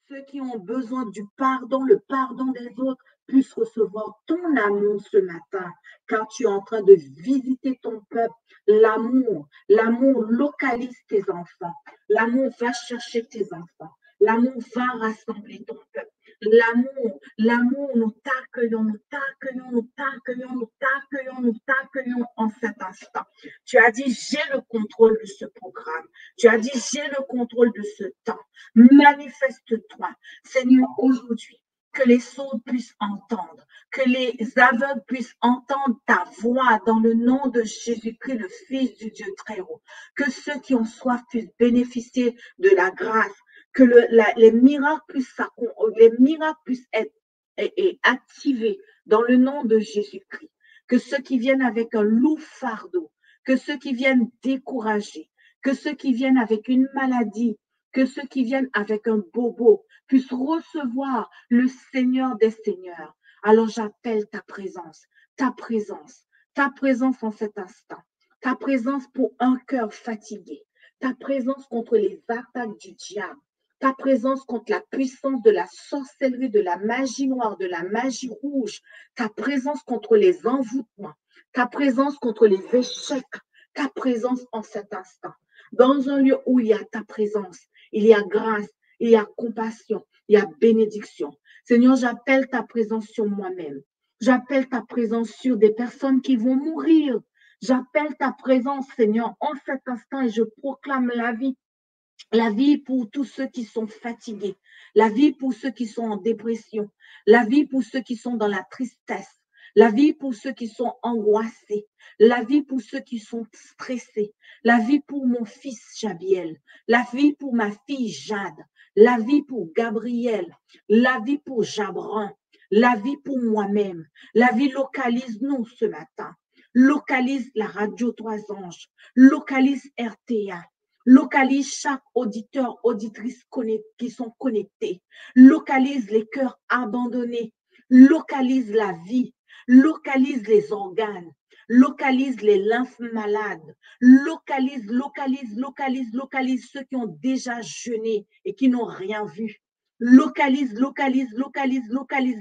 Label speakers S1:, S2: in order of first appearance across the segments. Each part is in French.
S1: Ceux qui ont besoin du pardon, le pardon des autres, puissent recevoir ton amour ce matin, car tu es en train de visiter ton peuple. L'amour localise tes enfants. L'amour va chercher tes enfants. L'amour va rassembler ton peuple. L'amour, nous t'accueillons, nous t'accueillons, nous t'accueillons, nous t'accueillons, nous t'accueillons en cet instant. Tu as dit, j'ai le contrôle de ce programme. Tu as dit, j'ai le contrôle de ce temps. Manifeste-toi, Seigneur, aujourd'hui, que les sourds puissent entendre, que les aveugles puissent entendre ta voix dans le nom de Jésus-Christ, le Fils du Dieu très haut. Que ceux qui ont soif puissent bénéficier de la grâce, que les miracles puissent être activés dans le nom de Jésus-Christ. Que ceux qui viennent avec un lourd fardeau, que ceux qui viennent découragés, que ceux qui viennent avec une maladie, que ceux qui viennent avec un bobo puissent recevoir le Seigneur des Seigneurs. Alors j'appelle ta présence en cet instant, ta présence pour un cœur fatigué, ta présence contre les attaques du diable, ta présence contre la puissance de la sorcellerie, de la magie noire, de la magie rouge, ta présence contre les envoûtements, ta présence contre les échecs, ta présence en cet instant. Dans un lieu où il y a ta présence, il y a grâce, il y a compassion, il y a bénédiction. Seigneur, j'appelle ta présence sur moi-même. J'appelle ta présence sur des personnes qui vont mourir. J'appelle ta présence, Seigneur, en cet instant et je proclame la vie. La vie pour tous ceux qui sont fatigués, la vie pour ceux qui sont en dépression, la vie pour ceux qui sont dans la tristesse, la vie pour ceux qui sont angoissés, la vie pour ceux qui sont stressés, la vie pour mon fils Jabiel, la vie pour ma fille Jade, la vie pour Gabriel, la vie pour Jabran, la vie pour moi-même. La vie localise-nous ce matin, localise la radio Trois Anges, localise RTA, localise chaque auditeur, auditrice qui sont connectés, localise les cœurs abandonnés, localise la vie, localise les organes, localise les lymphes malades, localise ceux qui ont déjà jeûné et qui n'ont rien vu. Localise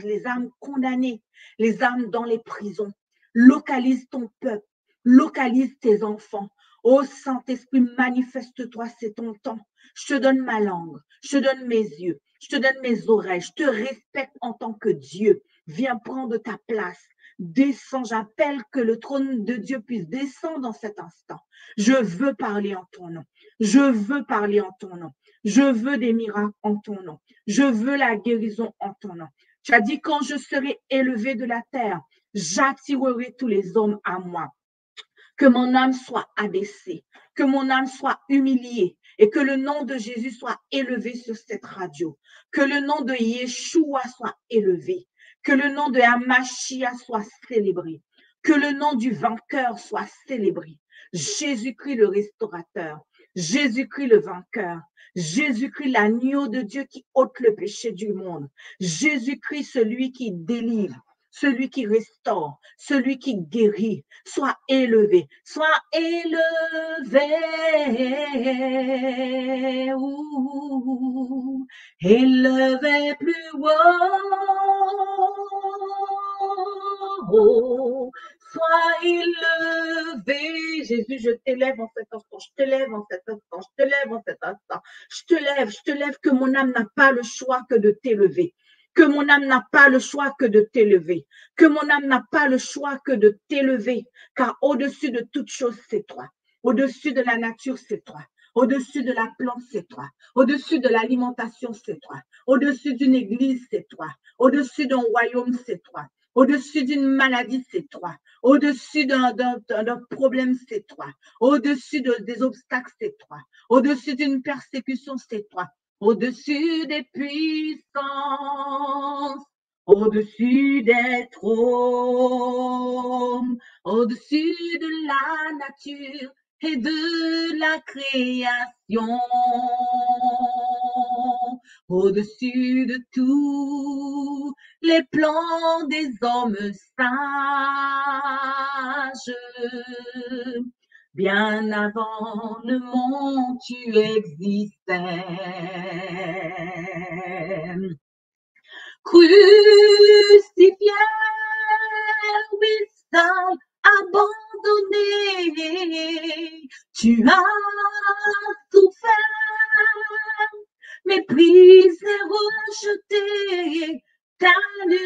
S1: les âmes condamnées, les âmes dans les prisons. Localise ton peuple, localise tes enfants. Oh Saint-Esprit, manifeste-toi, c'est ton temps. Je te donne ma langue, je te donne mes yeux, je te donne mes oreilles, je te respecte en tant que Dieu. Viens prendre ta place. Descends, j'appelle que le trône de Dieu puisse descendre dans cet instant. Je veux parler en ton nom. Je veux parler en ton nom. Je veux des miracles en ton nom. Je veux la guérison en ton nom. Tu as dit, quand je serai élevé de la terre, j'attirerai tous les hommes à moi. Que mon âme soit abaissée, que mon âme soit humiliée et que le nom de Jésus soit élevé sur cette radio, que le nom de Yeshua soit élevé, que le nom de Hamashia soit célébré, que le nom du vainqueur soit célébré. Jésus-Christ le restaurateur, Jésus-Christ le vainqueur, Jésus-Christ l'agneau de Dieu qui ôte le péché du monde, Jésus-Christ celui qui délivre, celui qui restaure, celui qui guérit, soit élevé, élevé plus haut, sois élevé. Jésus, je t'élève en cet instant, je t'élève en cet instant, je t'élève en cet instant, je te lève que mon âme n'a pas le choix que de t'élever. Que mon âme n'a pas le choix que de t'élever. Que mon âme n'a pas le choix que de t'élever. Car au-dessus de toute chose, c'est toi. Au-dessus de la nature, c'est toi. Au-dessus de la plante, c'est toi. Au-dessus de l'alimentation, c'est toi. Au-dessus d'une église, c'est toi. Au-dessus d'un royaume, c'est toi. Au-dessus d'une maladie, c'est toi. Au-dessus d'un problème, c'est toi. Au-dessus des obstacles, c'est toi. Au-dessus d'une persécution, c'est toi. Au-dessus des puissances, au-dessus des trônes, au-dessus de la nature et de la création, au-dessus de tous les plans des hommes sages. Bien avant le monde, tu existais. Crucifié, oui, seul, abandonné, tu as souffert, méprisé, rejeté, calomnié,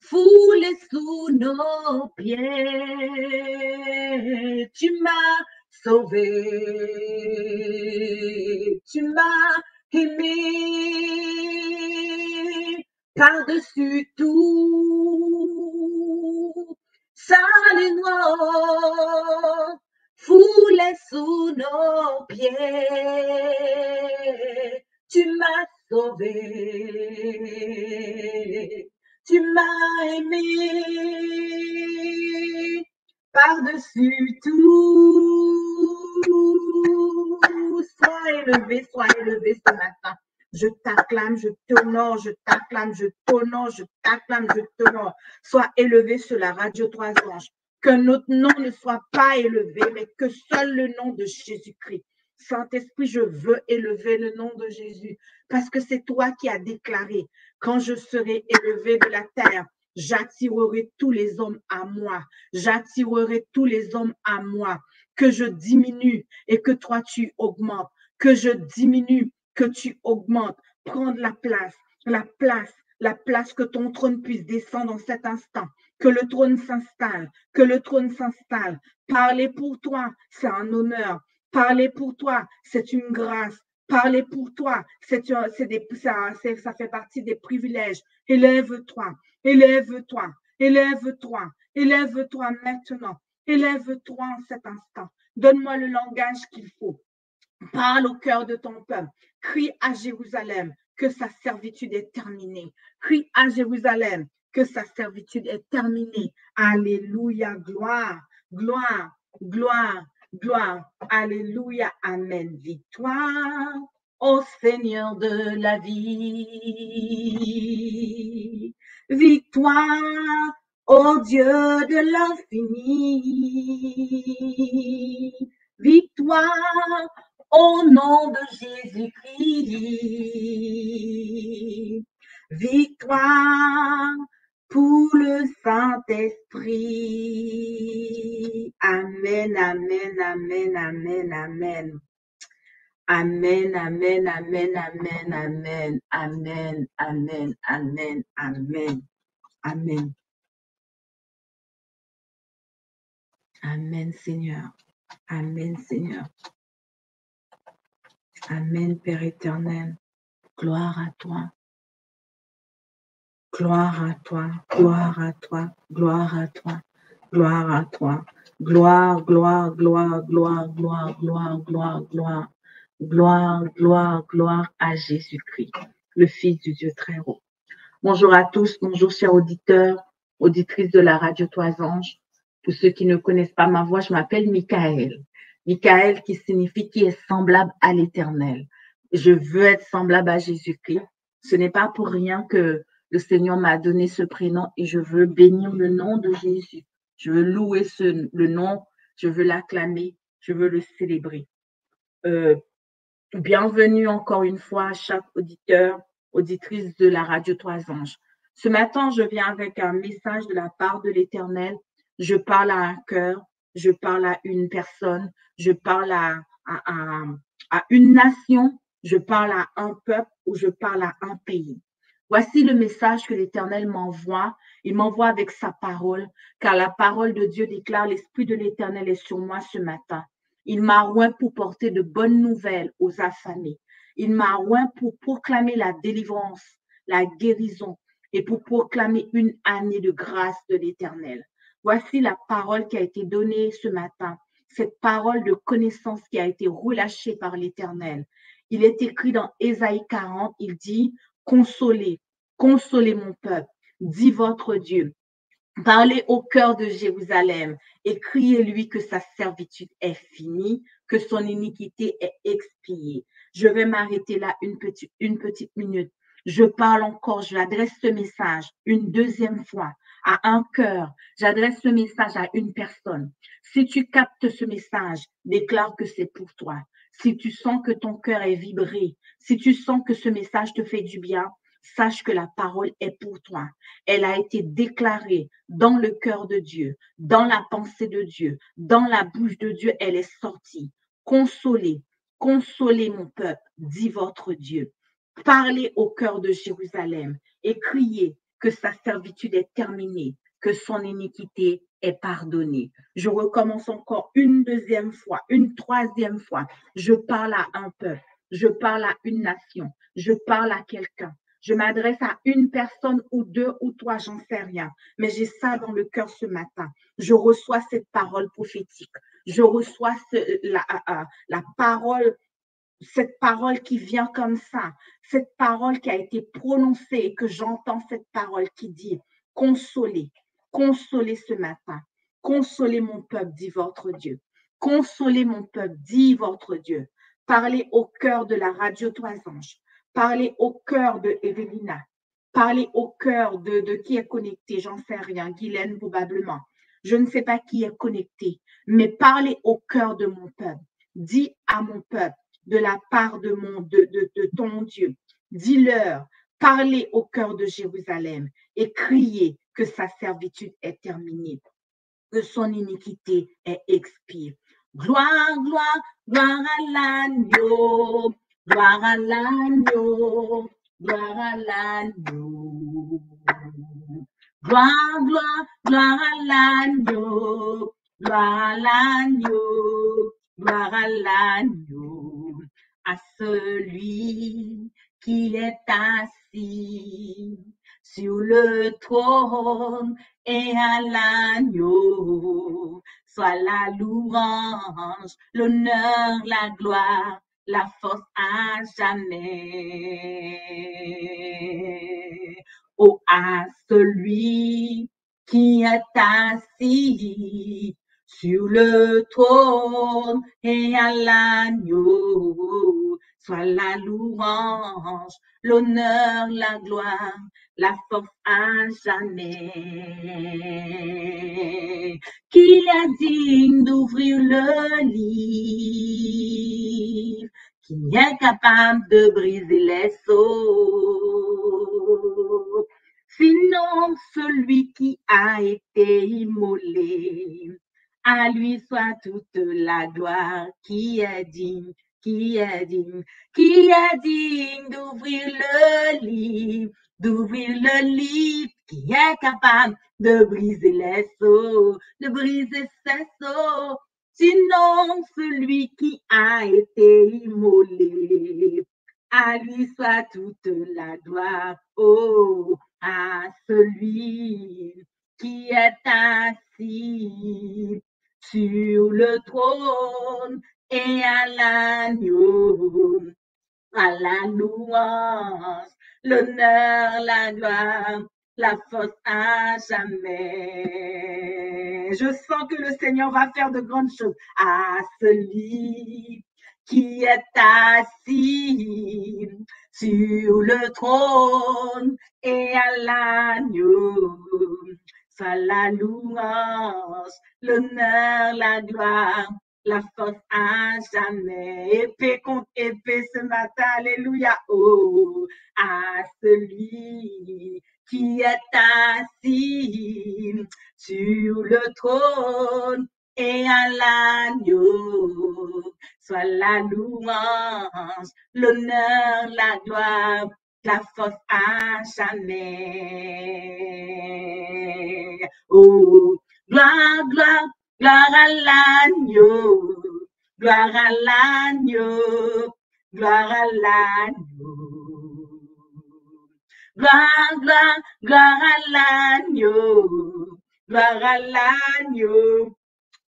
S1: foulé sous nos pieds. Tu m'as sauvé, tu m'as aimé par-dessus tout. Salut noir, foulé sous nos pieds. Tu m'as sauvé, tu m'as aimé par-dessus tout. Sois élevé ce matin. Je t'acclame, je t'honore, je t'acclame, je t'honore, je t'acclame, je t'honore. Sois élevé sur la radio 3 anges. Que notre nom ne soit pas élevé, mais que seul le nom de Jésus-Christ. Saint-Esprit, je veux élever le nom de Jésus parce que c'est toi qui as déclaré, quand je serai élevé de la terre, j'attirerai tous les hommes à moi. J'attirerai tous les hommes à moi. Que je diminue et que toi tu augmentes. Que je diminue, que tu augmentes. Prendre la place, que ton trône puisse descendre en cet instant. Que le trône s'installe, que le trône s'installe. Parler pour toi, c'est un honneur. Parler pour toi, c'est une grâce. Parler pour toi, ça fait partie des privilèges. Élève-toi, élève-toi, élève-toi, élève-toi maintenant. Élève-toi en cet instant. Donne-moi le langage qu'il faut. Parle au cœur de ton peuple. Crie à Jérusalem que sa servitude est terminée. Crie à Jérusalem que sa servitude est terminée. Alléluia, gloire, gloire, gloire, gloire. Alléluia, amen. Victoire au Seigneur de la vie. Victoire au Dieu de l'infini. Victoire au nom de Jésus-Christ. Victoire pour le Saint-Esprit. Amen, amen, amen, amen, amen. Amen, amen, amen, amen, amen, amen, amen, amen, amen, amen. Amen, Seigneur. Amen, Seigneur. Amen, Père éternel. Gloire à toi. Gloire à toi, gloire à toi, gloire à toi, gloire à toi. Gloire, gloire, gloire, gloire, gloire, gloire, gloire, gloire. Gloire, gloire, gloire à Jésus-Christ, le Fils du Dieu très haut. Bonjour à tous, bonjour chers auditeurs, auditrices de la radio 3 anges. Pour ceux qui ne connaissent pas ma voix, je m'appelle Michael. Michael qui signifie qui est semblable à l'Éternel. Je veux être semblable à Jésus-Christ. Ce n'est pas pour rien que le Seigneur m'a donné ce prénom et je veux bénir le nom de Jésus. Je veux louer le nom, je veux l'acclamer, je veux le célébrer. Bienvenue encore une fois à chaque auditeur, auditrice de la radio 3 anges. Ce matin, je viens avec un message de la part de l'Éternel. Je parle à un cœur, je parle à une personne, je parle à une nation, je parle à un peuple ou je parle à un pays. Voici le message que l'Éternel m'envoie. Il m'envoie avec sa parole, car la parole de Dieu déclare: l'Esprit de l'Éternel est sur moi ce matin. Il m'a oint pour porter de bonnes nouvelles aux affamés. Il m'a oint pour proclamer la délivrance, la guérison et pour proclamer une année de grâce de l'Éternel. Voici la parole qui a été donnée ce matin, cette parole de connaissance qui a été relâchée par l'Éternel. Il est écrit dans Ésaïe 40, il dit: consolez, consolez mon peuple, dit votre Dieu. Parlez au cœur de Jérusalem et criez-lui que sa servitude est finie, que son iniquité est expiée. Je vais m'arrêter là une petite minute. Je parle encore, je adresse ce message une deuxième fois à un cœur. J'adresse ce message à une personne. Si tu captes ce message, déclare que c'est pour toi. Si tu sens que ton cœur est vibré, si tu sens que ce message te fait du bien, sache que la parole est pour toi. Elle a été déclarée dans le cœur de Dieu, dans la pensée de Dieu, dans la bouche de Dieu, elle est sortie. Consolez, consolez mon peuple, dit votre Dieu. Parlez au cœur de Jérusalem et criez que sa servitude est terminée, que son iniquité est pardonnée. Je recommence encore une deuxième fois, une troisième fois. Je parle à un peuple, je parle à une nation, je parle à quelqu'un. Je m'adresse à une personne ou deux ou trois, j'en sais rien. Mais j'ai ça dans le cœur ce matin. Je reçois cette parole prophétique. Je reçois la parole, cette parole qui vient comme ça, cette parole qui a été prononcée et que j'entends cette parole qui dit, consolez, consolez ce matin, consolez mon peuple, dit votre Dieu. Consolez mon peuple, dit votre Dieu. Parlez au cœur de la radio Trois Anges. Parlez au cœur de Evelina. Parlez au cœur de qui est connecté, j'en sais rien, Guylaine probablement. Je ne sais pas qui est connecté, mais parlez au cœur de mon peuple. Dis à mon peuple, de la part de ton Dieu. Dis-leur, parlez au cœur de Jérusalem et criez que sa servitude est terminée, que son iniquité est expiée. Gloire, gloire, gloire à l'agneau, gloire à l'agneau, gloire à l'agneau. Gloire, gloire, gloire à l'agneau, gloire à l'agneau, gloire à l'agneau, à celui qui est assis sur le trône et à l'agneau, soit la louange, l'honneur, la gloire, la force à jamais. Oh, à celui qui est assis sur le trône et à l'agneau, soit la louange, l'honneur, la gloire, la force à jamais. Qui est digne d'ouvrir le livre, qui est capable de briser les sceaux, sinon celui qui a été immolé. À lui soit toute la gloire, qui est digne, qui est digne, qui est digne d'ouvrir le livre, qui est capable de briser les sceaux, de briser ses sceaux, sinon celui qui a été immolé. À lui soit toute la gloire, oh, à celui qui est assis sur le trône et à l'agneau, à la louange, l'honneur, la gloire, la force à jamais. Je sens que le Seigneur va faire de grandes choses à celui qui est assis sur le trône et à l'agneau. Soit la louange, l'honneur, la gloire, la force à jamais. Épée contre épée ce matin, alléluia. Oh, à celui qui est assis sur le trône et à l'agneau, soit la louange, l'honneur, la gloire, la force à jamais. Oh, gloire, gloire, gloire à l'agneau, gloire à l'agneau, gloire à l'agneau. Gloire, gloire, gloire à l'agneau, gloire à l'agneau,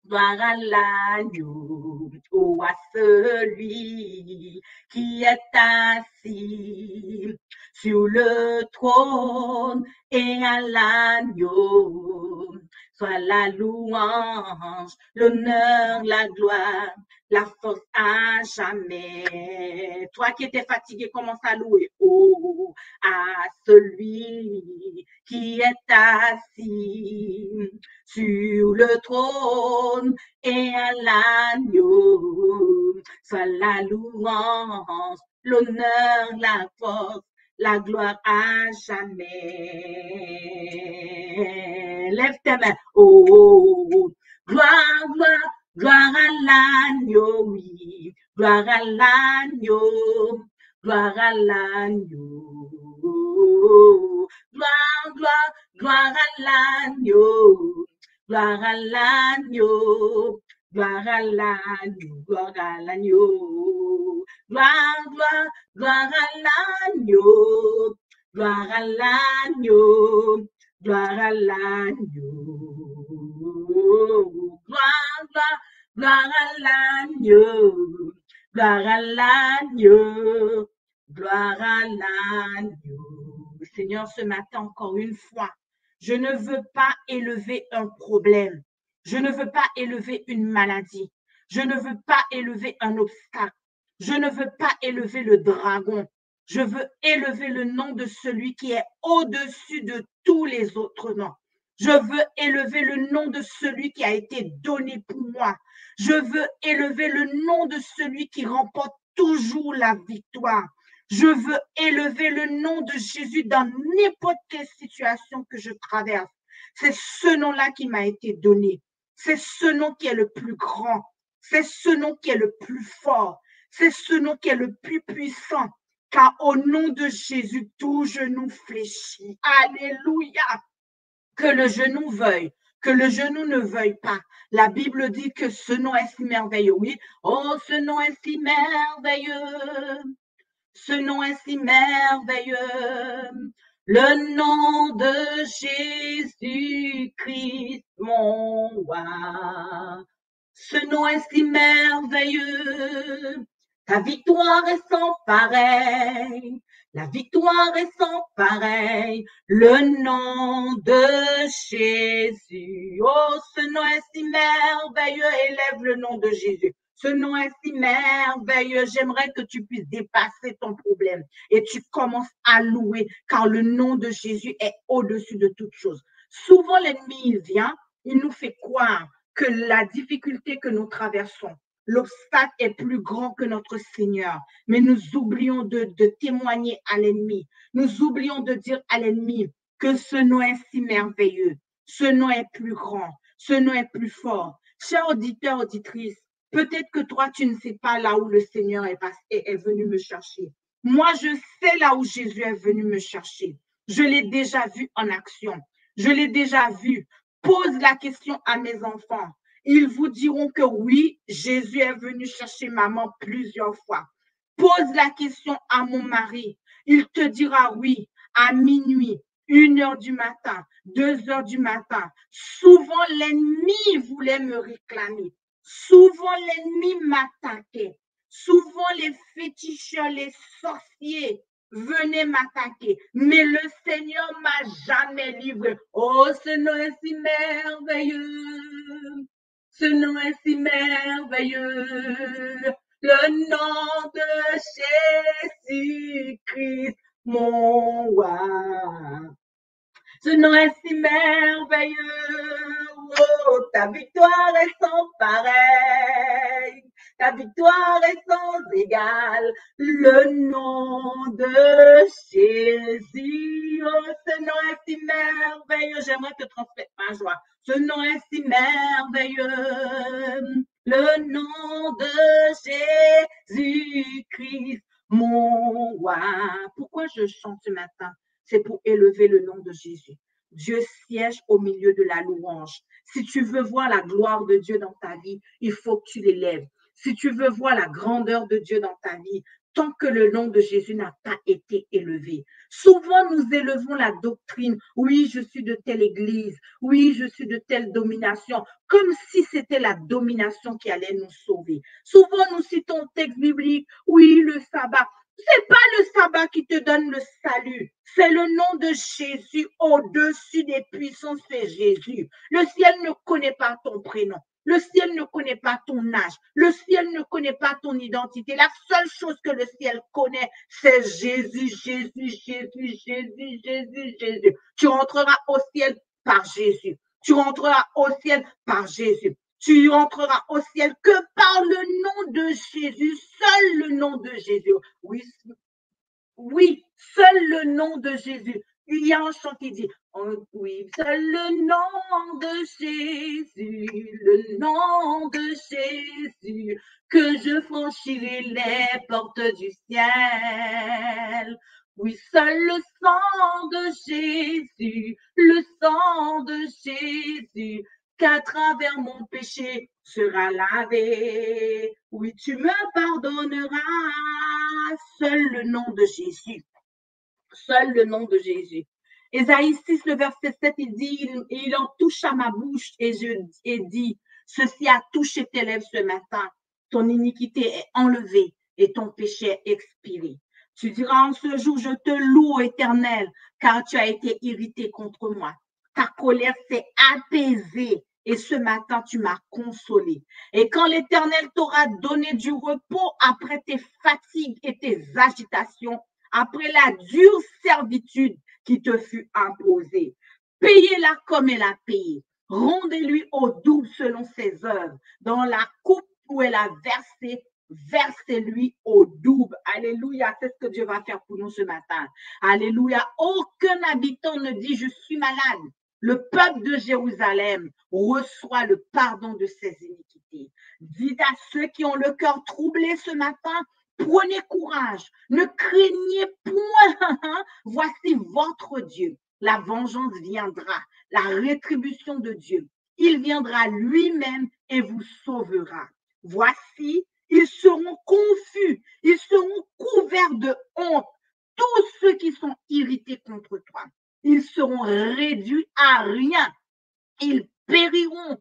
S1: gloire à l'agneau, oh, à celui qui est assis sur le trône et à l'agneau, soit la louange, l'honneur, la gloire, la force à jamais. Toi qui étais fatigué, commence à louer. Oh, à celui qui est assis sur le trône et à l'agneau. Soit la louange, l'honneur, la force, la gloire à jamais. Lève tes mains. Oh, oh, oh. Gloire, gloire, gloire à l'agneau, oui. Gloire à l'agneau. Gloire à l'agneau. Gloire, gloire, gloire à l'agneau. Gloire à l'agneau. Gloire à l'agneau. Gloire à l'agneau. Gloire, gloire, gloire à l'agneau. Gloire à l'agneau. Gloire à l'agneau. Gloire, gloire, gloire à l'agneau. Gloire à l'agneau. Gloire à l'agneau. Seigneur, ce matin, encore une fois, je ne veux pas élever un problème. Je ne veux pas élever une maladie. Je ne veux pas élever un obstacle. Je ne veux pas élever le dragon. Je veux élever le nom de celui qui est au-dessus de tous les autres noms. Je veux élever le nom de celui qui a été donné pour moi. Je veux élever le nom de celui qui remporte toujours la victoire. Je veux élever le nom de Jésus dans n'importe quelle situation que je traverse. C'est ce nom-là qui m'a été donné. C'est ce nom qui est le plus grand. C'est ce nom qui est le plus fort. C'est ce nom qui est le plus puissant. Car au nom de Jésus, tout genou fléchit. Alléluia. Que le genou veuille, que le genou ne veuille pas. La Bible dit que ce nom est si merveilleux. Oui, oh, ce nom est si merveilleux. Ce nom est si merveilleux. Le nom de Jésus-Christ, mon roi. Ce nom est si merveilleux. Ta victoire est sans pareil. La victoire est sans pareil. Le nom de Jésus. Oh, ce nom est si merveilleux. Élève le nom de Jésus. Ce nom est si merveilleux. J'aimerais que tu puisses dépasser ton problème et tu commences à louer car le nom de Jésus est au-dessus de toute chose. Souvent, l'ennemi, il vient, il nous fait croire que la difficulté que nous traversons, l'obstacle est plus grand que notre Seigneur. Mais nous oublions de témoigner à l'ennemi. Nous oublions de dire à l'ennemi que ce nom est si merveilleux. Ce nom est plus grand. Ce nom est plus fort. Chers auditeurs, auditrices, peut-être que toi, tu ne sais pas là où le Seigneur est venu me chercher. Moi, je sais là où Jésus est venu me chercher. Je l'ai déjà vu en action. Je l'ai déjà vu. Pose la question à mes enfants. Ils vous diront que oui, Jésus est venu chercher maman plusieurs fois. Pose la question à mon mari. Il te dira oui, à minuit, 1h du matin, 2h du matin. Souvent, l'ennemi voulait me réclamer. Souvent, l'ennemi m'attaquait. Souvent, les féticheurs, les sorciers venaient m'attaquer. Mais le Seigneur m'a jamais livré. Oh, ce nom est si merveilleux. Ce nom est si merveilleux. Le nom de Jésus-Christ, mon roi. Ce nom est si merveilleux. Oh, ta victoire est sans pareil. Ta victoire est sans égal. Le nom de Jésus. Oh, ce nom est si merveilleux. J'aimerais te transmettre ma joie. Ce nom est si merveilleux. Le nom de Jésus-Christ, mon roi. Pourquoi je chante ce matin? C'est pour élever le nom de Jésus. Dieu siège au milieu de la louange. Si tu veux voir la gloire de Dieu dans ta vie, il faut que tu l'élèves. Si tu veux voir la grandeur de Dieu dans ta vie, tant que le nom de Jésus n'a pas été élevé. Souvent, nous élevons la doctrine. Oui, je suis de telle église. Oui, je suis de telle domination. Comme si c'était la domination qui allait nous sauver. Souvent, nous citons le texte biblique. Oui, le sabbat. C'est pas le sabbat qui te donne le salut. C'est le nom de Jésus au-dessus des puissances, c'est Jésus. Le ciel ne connaît pas ton prénom. Le ciel ne connaît pas ton âge. Le ciel ne connaît pas ton identité. La seule chose que le ciel connaît, c'est Jésus, Jésus, Jésus, Jésus, Jésus, Jésus. Tu rentreras au ciel par Jésus. Tu rentreras au ciel par Jésus. Tu entreras au ciel que par le nom de Jésus, seul le nom de Jésus. Oui, oui, seul le nom de Jésus. Il y a un chant qui dit, oh, oui, seul le nom de Jésus, le nom de Jésus, que je franchirai les portes du ciel. Oui, seul le sang de Jésus, le sang de Jésus, qu'à travers mon péché sera lavé. Oui, tu me pardonneras. Seul le nom de Jésus. Seul le nom de Jésus. Ésaïe 6, le verset 7, il dit, il en touche à ma bouche et dit, ceci a touché tes lèvres ce matin. Ton iniquité est enlevée et ton péché est expiré. Tu diras en ce jour, je te loue, Éternel, car tu as été irrité contre moi. Ta colère s'est apaisée et ce matin, tu m'as consolé. Et quand l'Éternel t'aura donné du repos après tes fatigues et tes agitations, après la dure servitude qui te fut imposée, payez-la comme elle a payé. Rendez-lui au double selon ses œuvres. Dans la coupe où elle a versé, versez-lui au double. Alléluia, c'est ce que Dieu va faire pour nous ce matin. Alléluia, aucun habitant ne dit je suis malade. Le peuple de Jérusalem reçoit le pardon de ses iniquités. Dites à ceux qui ont le cœur troublé ce matin, prenez courage, ne craignez point, voici votre Dieu. La vengeance viendra, la rétribution de Dieu. Il viendra lui-même et vous sauvera. Voici, ils seront confus, ils seront couverts de honte, tous ceux qui sont irrités contre toi. Ils seront réduits à rien. Ils périront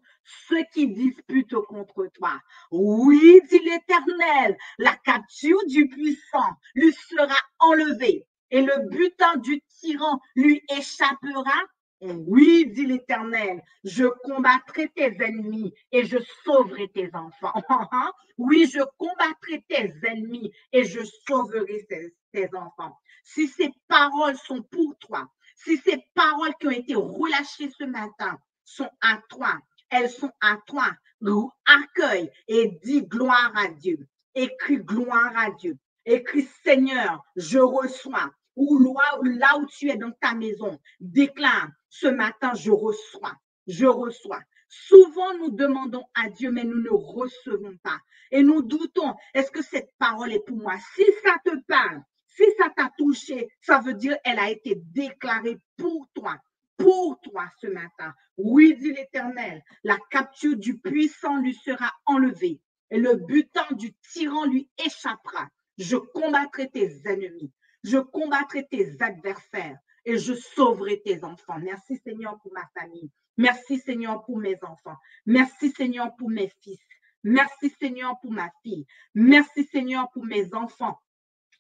S1: ceux qui disputent contre toi. Oui, dit l'Éternel, la capture du puissant lui sera enlevée et le butin du tyran lui échappera. Oui, dit l'Éternel, je combattrai tes ennemis et je sauverai tes enfants. Oui, je combattrai tes ennemis et je sauverai tes enfants. Si ces paroles sont pour toi, si ces paroles qui ont été relâchées ce matin sont à toi, elles sont à toi, accueille et dis gloire à Dieu. Écris gloire à Dieu. Écris Seigneur, je reçois. Ou là où tu es dans ta maison, déclare ce matin, je reçois. Je reçois. Souvent, nous demandons à Dieu, mais nous ne recevons pas. Et nous doutons, est-ce que cette parole est pour moi? Si ça te parle, si ça t'a touché, ça veut dire qu'elle a été déclarée pour toi ce matin. Oui, dit l'Éternel, la capture du puissant lui sera enlevée et le butin du tyran lui échappera. Je combattrai tes ennemis, je combattrai tes adversaires et je sauverai tes enfants. Merci Seigneur pour ma famille. Merci Seigneur pour mes enfants. Merci Seigneur pour mes fils. Merci Seigneur pour ma fille. Merci Seigneur pour mes enfants.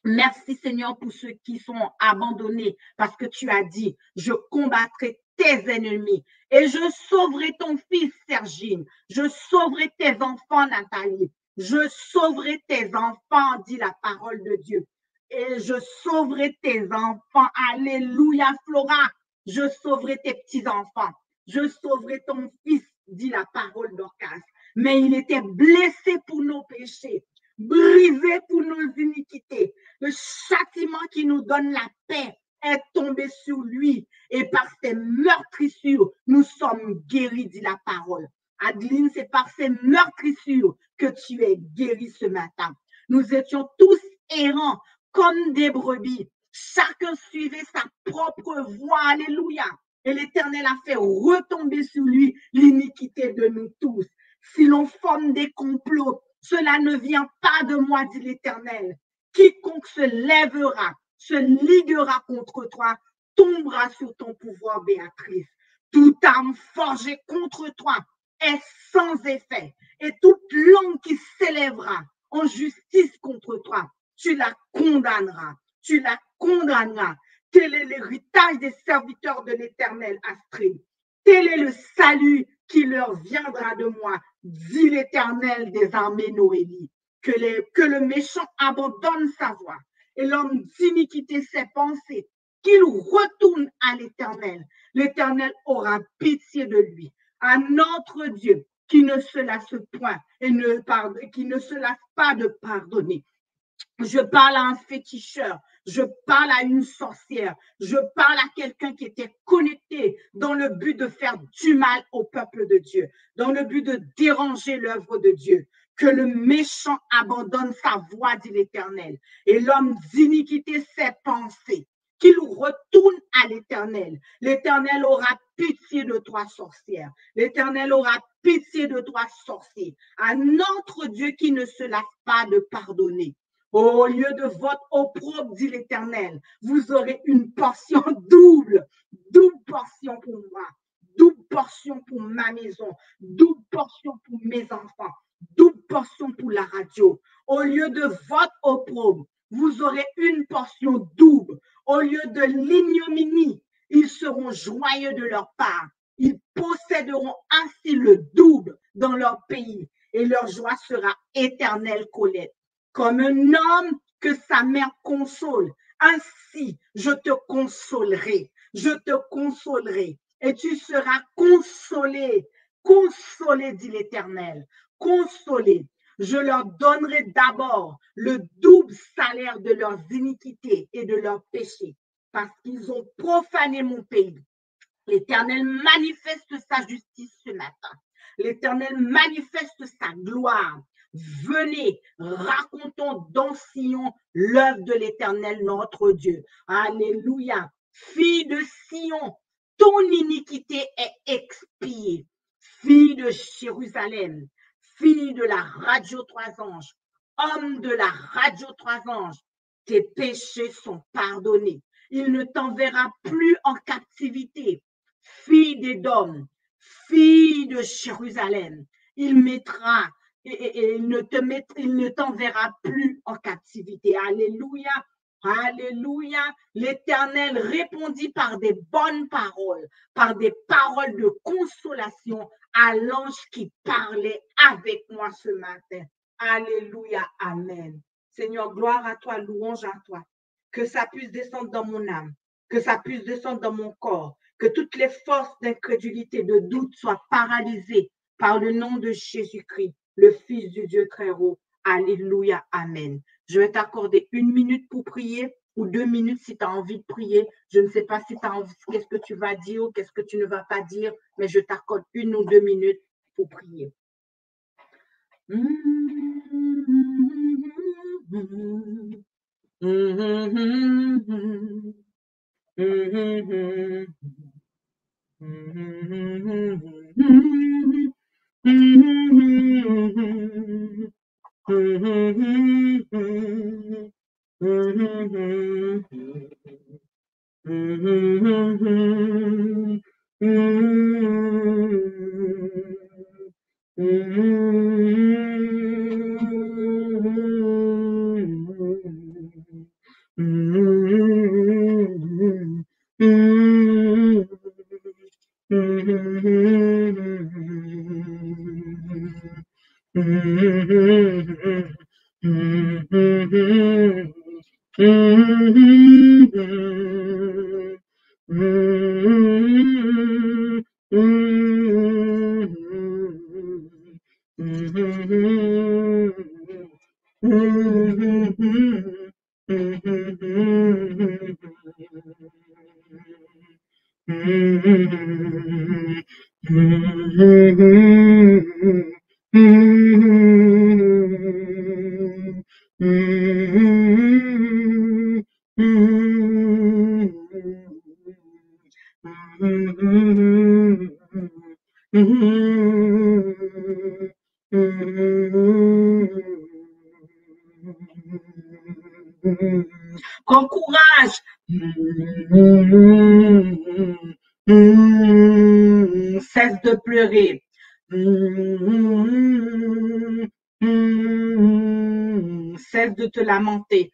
S1: Merci Seigneur pour ceux qui sont abandonnés parce que tu as dit, je combattrai tes ennemis et je sauverai ton fils Sergine. Je sauverai tes enfants Nathalie. Je sauverai tes enfants, dit la parole de Dieu. Et je sauverai tes enfants. Alléluia Flora. Je sauverai tes petits-enfants. Je sauverai ton fils, dit la parole d'Orcas. Mais il était blessé pour nos péchés, brisé pour nos iniquités. Le châtiment qui nous donne la paix est tombé sur lui et par ses meurtrissures, nous sommes guéris, dit la parole. Adeline, c'est par ces meurtrissures que tu es guéri ce matin. Nous étions tous errants comme des brebis. Chacun suivait sa propre voie. Alléluia. Et l'Éternel a fait retomber sur lui l'iniquité de nous tous. Si l'on forme des complots, cela ne vient pas de moi, dit l'Éternel. Quiconque se lèvera, se liguera contre toi, tombera sur ton pouvoir, Béatrice. Toute arme forgée contre toi est sans effet. Et toute langue qui s'élèvera en justice contre toi, tu la condamneras. Tu la condamneras. Tel est l'héritage des serviteurs de l'Éternel, Astrid. Tel est le salut qui leur viendra de moi, dit l'Éternel des armées Noélie. Que le méchant abandonne sa voie et l'homme d'iniquité ses pensées, qu'il retourne à l'Éternel. L'Éternel aura pitié de lui. À notre Dieu qui ne se lasse point et qui ne se lasse pas de pardonner. Je parle à un féticheur, je parle à une sorcière, je parle à quelqu'un qui était connecté dans le but de faire du mal au peuple de Dieu, dans le but de déranger l'œuvre de Dieu. Que le méchant abandonne sa voie, dit l'Éternel, et l'homme d'iniquité ses pensées, qu'il retourne à l'Éternel. L'Éternel aura pitié de toi, sorcière. L'Éternel aura pitié de toi, sorcier. À notre Dieu qui ne se lasse pas de pardonner. Au lieu de votre opprobre, dit l'Éternel, vous aurez une portion double, double portion pour moi, double portion pour ma maison, double portion pour mes enfants, double portion pour la radio. Au lieu de votre opprobre, vous aurez une portion double. Au lieu de l'ignominie, ils seront joyeux de leur part. Ils posséderont ainsi le double dans leur pays et leur joie sera éternelle, Colette. Comme un homme que sa mère console, ainsi je te consolerai, et tu seras consolé, consolé, dit l'Éternel, consolé. Je leur donnerai d'abord le double salaire de leurs iniquités et de leurs péchés, parce qu'ils ont profané mon pays. L'Éternel manifeste sa justice ce matin. L'Éternel manifeste sa gloire. Venez, racontons dans Sion l'œuvre de l'Éternel notre Dieu. Alléluia. Fille de Sion, ton iniquité est expiée. Fille de Jérusalem, fille de la radio Trois Anges, homme de la radio Trois Anges, tes péchés sont pardonnés. Il ne t'enverra plus en captivité. Fille d'Édom, fille de Jérusalem, il mettra et il ne t'enverra plus en captivité. Alléluia, alléluia. L'Éternel répondit par des bonnes paroles, par des paroles de consolation à l'ange qui parlait avec moi ce matin. Alléluia, amen. Seigneur, gloire à toi, louange à toi. Que ça puisse descendre dans mon âme, que ça puisse descendre dans mon corps, que toutes les forces d'incrédulité, de doute soient paralysées par le nom de Jésus-Christ, le Fils du Dieu très haut. Alléluia, amen. Je vais t'accorder 1 minute pour prier ou 2 minutes si tu as envie de prier. Je ne sais pas si tu as envie, qu'est-ce que tu vas dire ou qu'est-ce que tu ne vas pas dire, mais je t'accorde 1 ou 2 minutes pour prier. Prends courage. Cesse de pleurer. Cesse de te lamenter.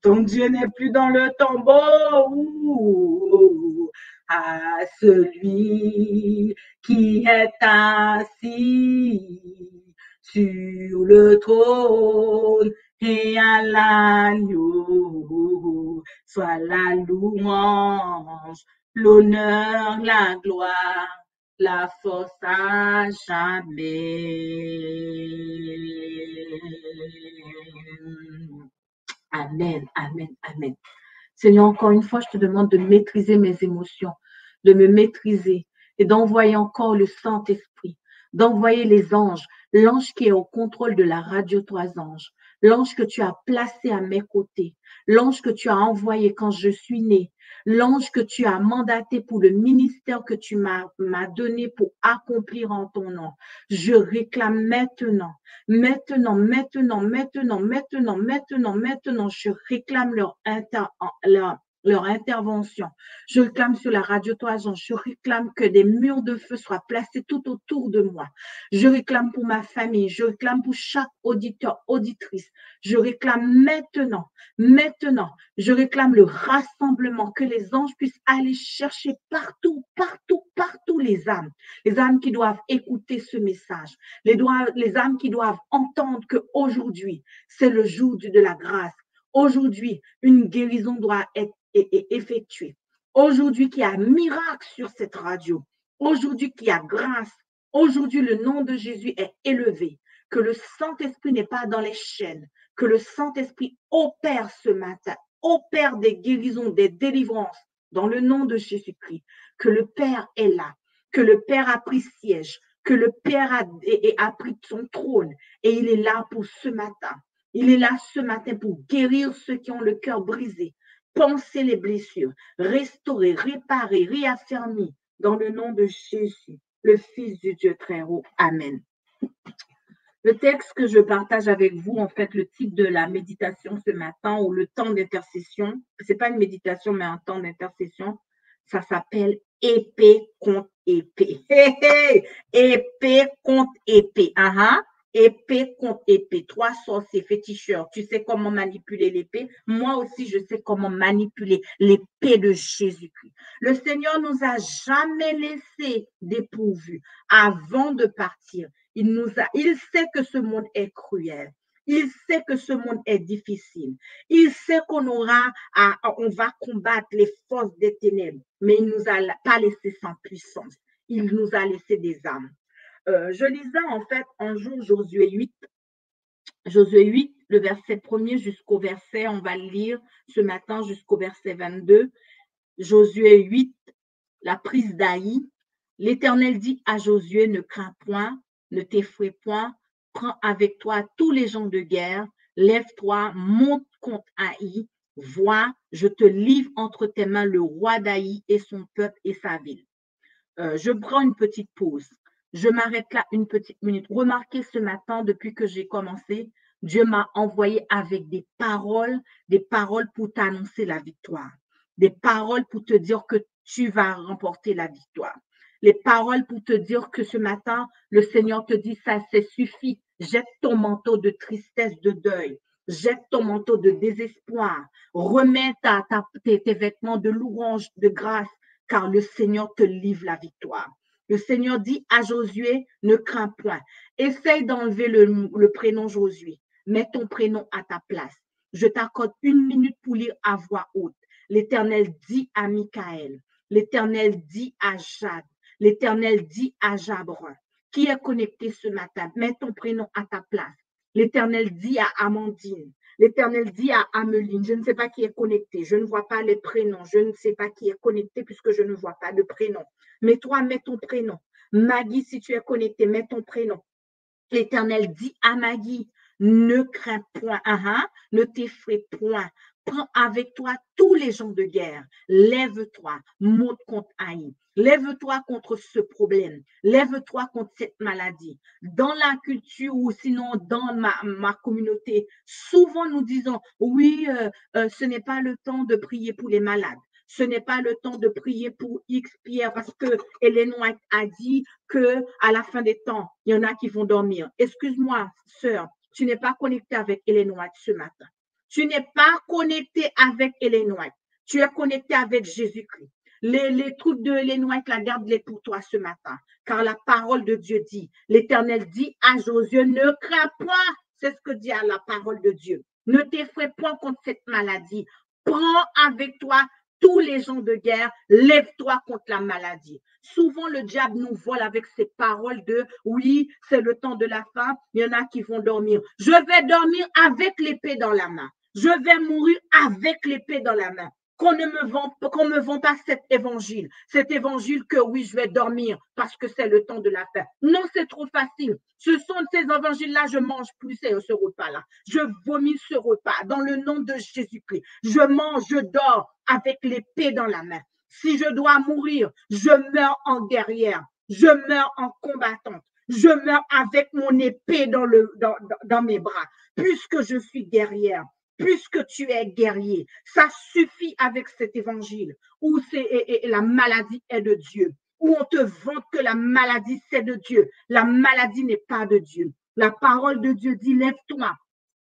S1: Ton Dieu n'est plus dans le tombeau. À celui qui est assis sur le trône et à l'agneau, soit la louange, l'honneur, la gloire, la force à jamais. Amen, amen, amen. Seigneur, encore une fois, je te demande de maîtriser mes émotions, de me maîtriser et d'envoyer encore le Saint-Esprit, d'envoyer les anges, l'ange qui est au contrôle de la radio 3 anges, l'ange que tu as placé à mes côtés, l'ange que tu as envoyé quand je suis née, l'ange que tu as mandaté pour le ministère que tu m'as donné pour accomplir en ton nom. Je réclame maintenant, je réclame leur intervention. Je réclame sur la radio 3 ans, je réclame que des murs de feu soient placés tout autour de moi. Je réclame pour ma famille, je réclame pour chaque auditeur, auditrice. Je réclame maintenant, je réclame le rassemblement, que les anges puissent aller chercher partout les âmes qui doivent écouter ce message, les âmes qui doivent entendre qu'aujourd'hui, c'est le jour de la grâce. Aujourd'hui, une guérison doit être effectuée. Aujourd'hui, qu'il y a un miracle sur cette radio. Aujourd'hui, qu'il y a grâce. Aujourd'hui, le nom de Jésus est élevé. Que le Saint-Esprit n'est pas dans les chaînes. Que le Saint-Esprit opère ce matin. Opère des guérisons, des délivrances dans le nom de Jésus-Christ. Que le Père est là. Que le Père a pris siège. Que le Père a pris son trône. Et il est là pour ce matin. Il est là ce matin pour guérir ceux qui ont le cœur brisé, panser les blessures, restaurer, réparer, réaffirmer dans le nom de Jésus, le Fils du Dieu très haut. Amen. Le texte que je partage avec vous, en fait, le titre de la méditation ce matin ou le temps d'intercession, ce n'est pas une méditation, mais un temps d'intercession, ça s'appelle épée contre épée. Épée contre épée. Épée contre épée, 3 sorciers féticheurs. Tu sais comment manipuler l'épée. Moi aussi, je sais comment manipuler l'épée de Jésus-Christ. Le Seigneur nous a jamais laissé dépourvus avant de partir. Il sait que ce monde est cruel. Il sait que ce monde est difficile. Il sait qu'on va combattre les forces des ténèbres, mais il nous a pas laissé sans puissance. Il nous a laissé des âmes. Je lisais en fait un jour Josué 8, le verset 1er jusqu'au verset, on va le lire ce matin jusqu'au verset 22. Josué 8, la prise d'Aï. L'Éternel dit à Josué, ne crains point, ne t'effraie point, prends avec toi tous les gens de guerre, lève-toi, monte contre Aï, vois, je te livre entre tes mains le roi d'Aï et son peuple et sa ville. Je prends une petite pause. Je m'arrête là une petite minute. Remarquez ce matin, depuis que j'ai commencé, Dieu m'a envoyé avec des paroles pour t'annoncer la victoire. Des paroles pour te dire que tu vas remporter la victoire. Les paroles pour te dire que ce matin, le Seigneur te dit, ça suffit. Jette ton manteau de tristesse, de deuil. Jette ton manteau de désespoir. Remets tes vêtements de louange, de grâce, car le Seigneur te livre la victoire. Le Seigneur dit à Josué, ne crains point. Essaye d'enlever le prénom Josué. Mets ton prénom à ta place. Je t'accorde 1 minute pour lire à voix haute. L'Éternel dit à Michaël. L'Éternel dit à Jade. L'Éternel dit à Jabron. Qui est connecté ce matin? Mets ton prénom à ta place. L'Éternel dit à Amandine. L'Éternel dit à Ameline, je ne sais pas qui est connecté, je ne vois pas les prénoms, je ne sais pas qui est connecté puisque je ne vois pas de prénom. Mais toi, mets ton prénom. Maggie, si tu es connecté, mets ton prénom. L'Éternel dit à Maggie, ne crains point, ne t'effraie point. Prends avec toi tous les gens de guerre. Lève-toi, monte contre Aïe. Lève-toi contre ce problème. Lève-toi contre cette maladie. Dans la culture ou sinon dans ma communauté, souvent nous disons, oui, ce n'est pas le temps de prier pour les malades. Ce n'est pas le temps de prier pour X Pierre parce que Ellen White a dit que à la fin des temps, il y en a qui vont dormir. Excuse-moi, sœur, tu n'es pas connectée avec Ellen White ce matin. Tu n'es pas connecté avec Ellen White. Tu es connecté avec Jésus-Christ. Les trucs de Ellen White, la garde-les pour toi ce matin. Car la parole de Dieu dit, l'Éternel dit à Josué, ne crains point. C'est ce que dit à la parole de Dieu. Ne t'effraie point contre cette maladie. Prends avec toi tous les gens de guerre, lève-toi contre la maladie. Souvent, le diable nous vole avec ces paroles de oui, c'est le temps de la fin, il y en a qui vont dormir. Je vais dormir avec l'épée dans la main. Je vais mourir avec l'épée dans la main. Qu'on me vend pas cet évangile que oui, je vais dormir parce que c'est le temps de la fin. Non, c'est trop facile. Ce sont ces évangiles-là, je mange plus ce repas-là. Je vomis ce repas dans le nom de Jésus-Christ. Je mange, je dors avec l'épée dans la main. Si je dois mourir, je meurs en guerrière. Je meurs en combattante. Je meurs avec mon épée dans mes bras, puisque je suis guerrière. Puisque tu es guerrier, ça suffit avec cet évangile où la maladie est de Dieu, où on te vante que la maladie c'est de Dieu. La maladie n'est pas de Dieu. La parole de Dieu dit, lève-toi.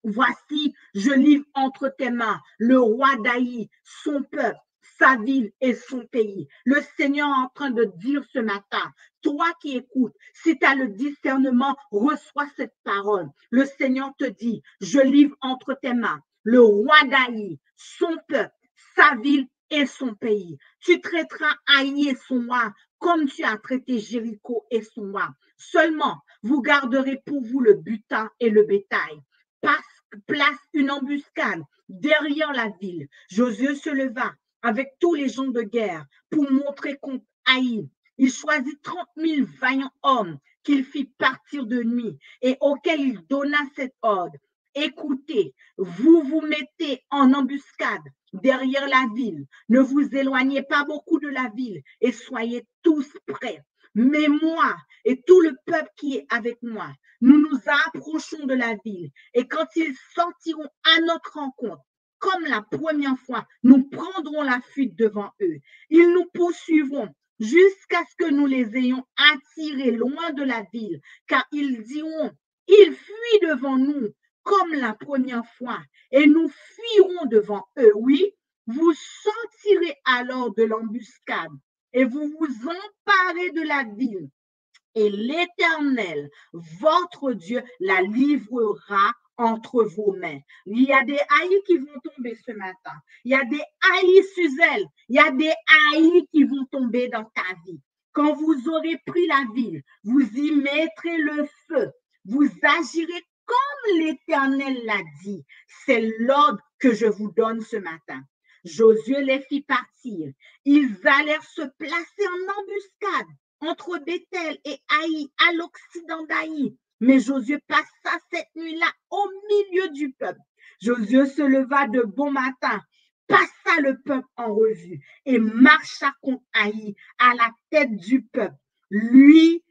S1: Voici, je livre entre tes mains le roi d'Aï, son peuple, sa ville et son pays. Le Seigneur est en train de dire ce matin, toi qui écoutes, si tu as le discernement, reçois cette parole. Le Seigneur te dit, je livre entre tes mains le roi d'Aï, son peuple, sa ville et son pays. Tu traiteras Aï et son roi comme tu as traité Jéricho et son roi. Seulement, vous garderez pour vous le butin et le bétail. Place une embuscade derrière la ville. Josué se leva avec tous les gens de guerre pour montrer contre Aï. Il choisit 30 000 vaillants hommes qu'il fit partir de nuit et auxquels il donna cet ordre. Écoutez, vous vous mettez en embuscade derrière la ville. Ne vous éloignez pas beaucoup de la ville et soyez tous prêts. Mais moi et tout le peuple qui est avec moi, nous nous approchons de la ville et quand ils sortiront à notre rencontre, comme la première fois, nous prendrons la fuite devant eux. Ils nous poursuivront jusqu'à ce que nous les ayons attirés loin de la ville, car ils diront, ils fuient devant nous comme la première fois, et nous fuirons devant eux. Oui, vous sortirez alors de l'embuscade et vous vous emparez de la ville. Et l'Éternel, votre Dieu, la livrera entre vos mains. Il y a des haïs qui vont tomber ce matin. Il y a des haïs, Suzelle. Il y a des haïs qui vont tomber dans ta vie. Quand vous aurez pris la ville, vous y mettrez le feu. Vous agirez comme l'Éternel l'a dit. C'est l'ordre que je vous donne ce matin. Josué les fit partir. Ils allèrent se placer en embuscade entre Bethel et Haï, à l'occident d'Haï. Mais Josué passa cette nuit-là au milieu du peuple. Josué se leva de bon matin, passa le peuple en revue et marcha contre Haï à la tête du peuple. Lui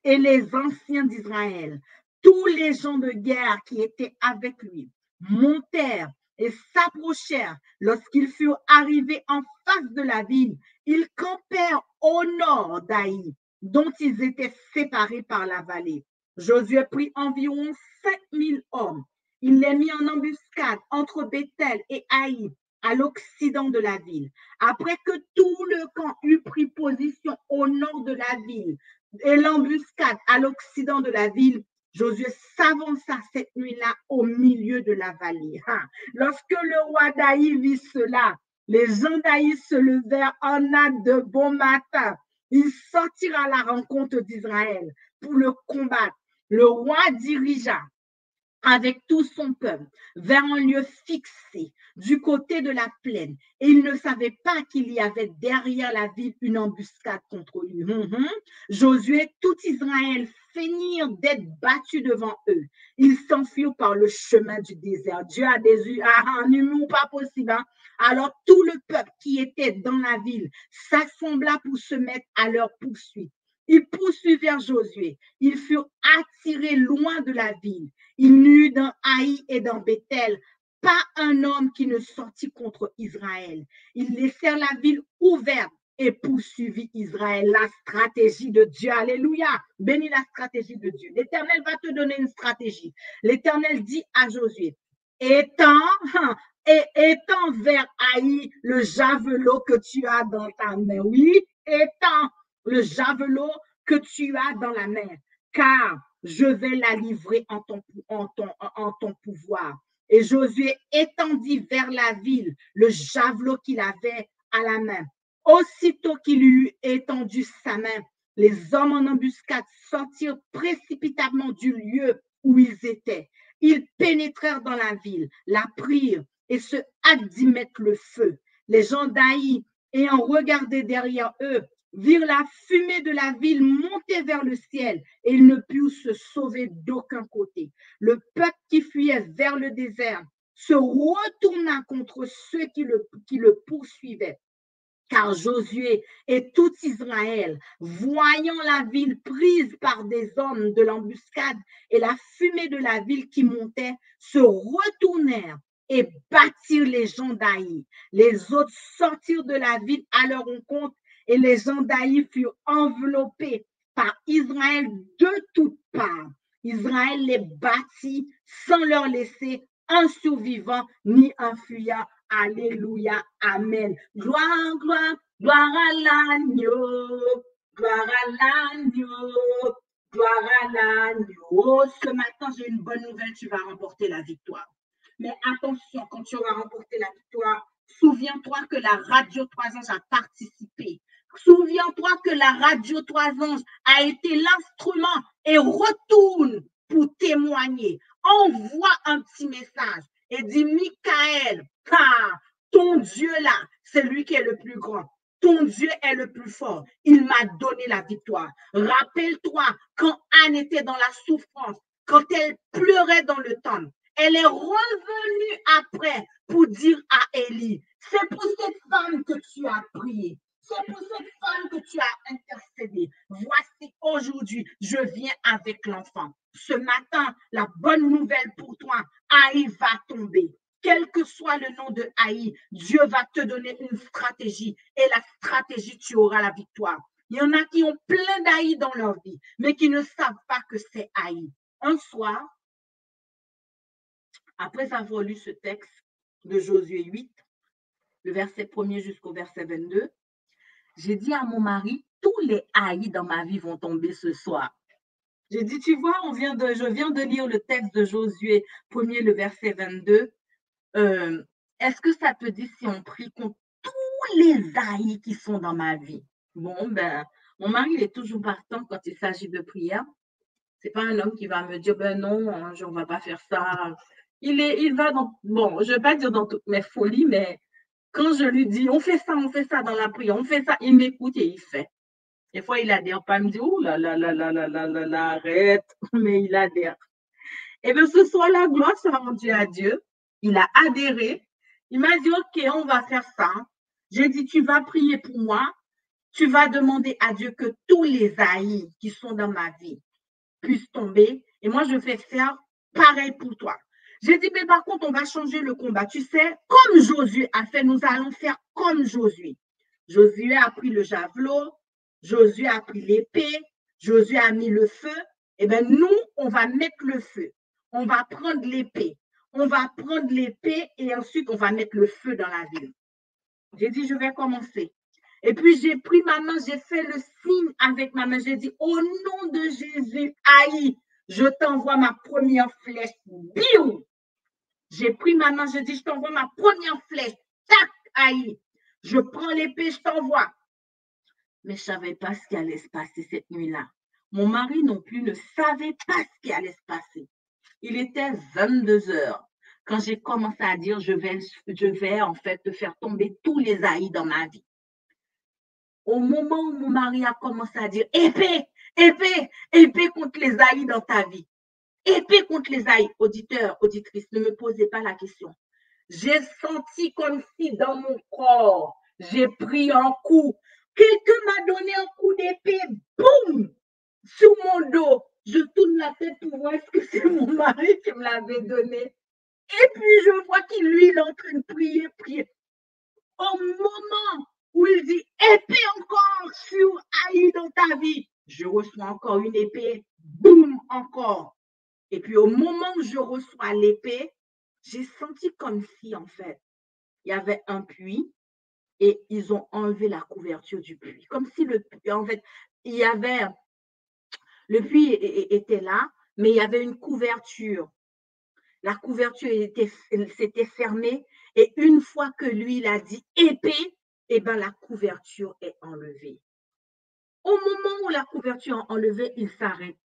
S1: et les anciens d'Israël, tous les gens de guerre qui étaient avec lui, montèrent et s'approchèrent. Lorsqu'ils furent arrivés en face de la ville, ils campèrent au nord d'Haï, dont ils étaient séparés par la vallée. Josué prit environ 5000 hommes. Il les mit en embuscade entre Bethel et Haï, à l'occident de la ville. Après que tout le camp eut pris position au nord de la ville et l'embuscade à l'occident de la ville, Josué s'avança cette nuit-là au milieu de la vallée. Lorsque le roi d'Haï vit cela, les gens d'Haï se levèrent en hâte de bon matin. Ils sortirent à la rencontre d'Israël pour le combattre. Le roi dirigea avec tout son peuple vers un lieu fixé du côté de la plaine. Et il ne savait pas qu'il y avait derrière la ville une embuscade contre lui. Josué, tout Israël finirent d'être battus devant eux. Ils s'enfuirent par le chemin du désert. Dieu a un humour pas possible. Alors tout le peuple qui était dans la ville s'assembla pour se mettre à leur poursuite. Ils poursuivirent Josué. Ils furent attirés loin de la ville. Il n'y eut dans Haï et dans Bethel pas un homme qui ne sortit contre Israël. Ils laissèrent la ville ouverte et poursuivirent Israël. La stratégie de Dieu. Alléluia. Bénis la stratégie de Dieu. L'Éternel va te donner une stratégie. L'Éternel dit à Josué,
S2: étends vers Haï le javelot que tu as dans ta main. Oui, étends le javelot que tu as dans la main, car je vais la livrer en ton pouvoir. Et Josué étendit vers la ville le javelot qu'il avait à la main. Aussitôt qu'il eut étendu sa main, les hommes en embuscade sortirent précipitamment du lieu où ils étaient. Ils pénétrèrent dans la ville, la prirent et se hâtent d'y mettre le feu. Les gens d'Haï, ayant regardé derrière eux, virent la fumée de la ville monter vers le ciel et ils ne purent se sauver d'aucun côté. Le peuple qui fuyait vers le désert se retourna contre ceux qui le poursuivaient. Car Josué et tout Israël, voyant la ville prise par des hommes de l'embuscade et la fumée de la ville qui montait, se retournèrent et battirent les gens d'Haï. Les autres sortirent de la ville à leur rencontre et les gens d'Haï furent enveloppés par Israël de toutes parts. Israël les battit sans leur laisser un survivant ni un fuyant. Alléluia, amen. Gloire, gloire, gloire à l'agneau, gloire à l'agneau, gloire à l'agneau. Ce matin, j'ai une bonne nouvelle, tu vas remporter la victoire. Mais attention, quand tu vas remporter la victoire, souviens-toi que la Radio 3 Anges a participé. Souviens-toi que la Radio 3 Anges a été l'instrument et retourne pour témoigner. Envoie un petit message et dis, Michael, ton Dieu là, c'est lui qui est le plus grand. Ton Dieu est le plus fort. Il m'a donné la victoire. Rappelle-toi quand Anne était dans la souffrance, quand elle pleurait dans le temple, elle est revenue après pour dire à Élie, c'est pour cette femme que tu as prié. C'est pour cette femme que tu as intercédé. Voici aujourd'hui, je viens avec l'enfant. Ce matin, la bonne nouvelle pour toi, Haï va tomber. Quel que soit le nom de Haï, Dieu va te donner une stratégie et la stratégie, tu auras la victoire. Il y en a qui ont plein d'Haï dans leur vie, mais qui ne savent pas que c'est Haï. Un soir, après avoir lu ce texte de Josué 8, le verset 1er jusqu'au verset 22, j'ai dit à mon mari, tous les haïs dans ma vie vont tomber ce soir. J'ai dit, tu vois, je viens de lire le texte de Josué 1er, le verset 22. Est-ce que ça te dit si on prie contre tous les haïs qui sont dans ma vie? Bon, ben, mon mari, il est toujours partant quand il s'agit de prière. C'est pas un homme qui va me dire, ben non, on va pas faire ça. Il va dans, bon, je vais pas dire dans toutes mes folies, mais quand je lui dis, on fait ça dans la prière, on fait ça, il m'écoute et il fait. Des fois, il adhère pas, il me dit, oh là là là là là là là là, arrête, mais il adhère. Et bien, ce soir-là, gloire soit rendue à Dieu. Il a adhéré. Il m'a dit, OK, on va faire ça. J'ai dit, tu vas prier pour moi. Tu vas demander à Dieu que tous les haïs qui sont dans ma vie puissent tomber. Et moi, je vais faire pareil pour toi. J'ai dit, mais par contre, on va changer le combat. Tu sais, comme Josué a fait, nous allons faire comme Josué. Josué a pris le javelot. Josué a pris l'épée. Josué a mis le feu. Eh bien, nous, on va mettre le feu. On va prendre l'épée. On va prendre l'épée et ensuite, on va mettre le feu dans la ville. J'ai dit, je vais commencer. Et puis, j'ai pris ma main, j'ai fait le signe avec ma main. J'ai dit, au nom de Jésus, Haï, je t'envoie ma première flèche. Biou! J'ai pris ma main, j'ai dit, je t'envoie ma première flèche. Tac, Haï. Je prends l'épée, je t'envoie. Mais je ne savais pas ce qui allait se passer cette nuit-là. Mon mari non plus ne savait pas ce qui allait se passer. Il était 22 heures quand j'ai commencé à dire, je vais en fait te faire tomber tous les haïs dans ma vie. Au moment où mon mari a commencé à dire, épée, épée, épée contre les haïs dans ta vie. Épée contre les haïs. Auditeurs, auditrices, ne me posez pas la question. J'ai senti comme si dans mon corps, j'ai pris un coup. Quelqu'un m'a donné un coup d'épée, boum, sur mon dos. Je tourne la tête pour voir est-ce que c'est mon mari qui me l'avait donné. Et puis je vois qu'il, lui, il est en train de prier. Au moment où il dit épée encore sur Haï dans ta vie, je reçois encore une épée, boum, encore. Et puis au moment où je reçois l'épée,
S1: j'ai senti comme si, en fait, il y avait un puits et ils ont enlevé la couverture du puits. Comme si en fait, il y avait, le puits était là, mais il y avait une couverture. La couverture s'était fermée et une fois que lui, il a dit épée, eh ben, la couverture est enlevée. Au moment où la couverture est enlevée, il s'arrête.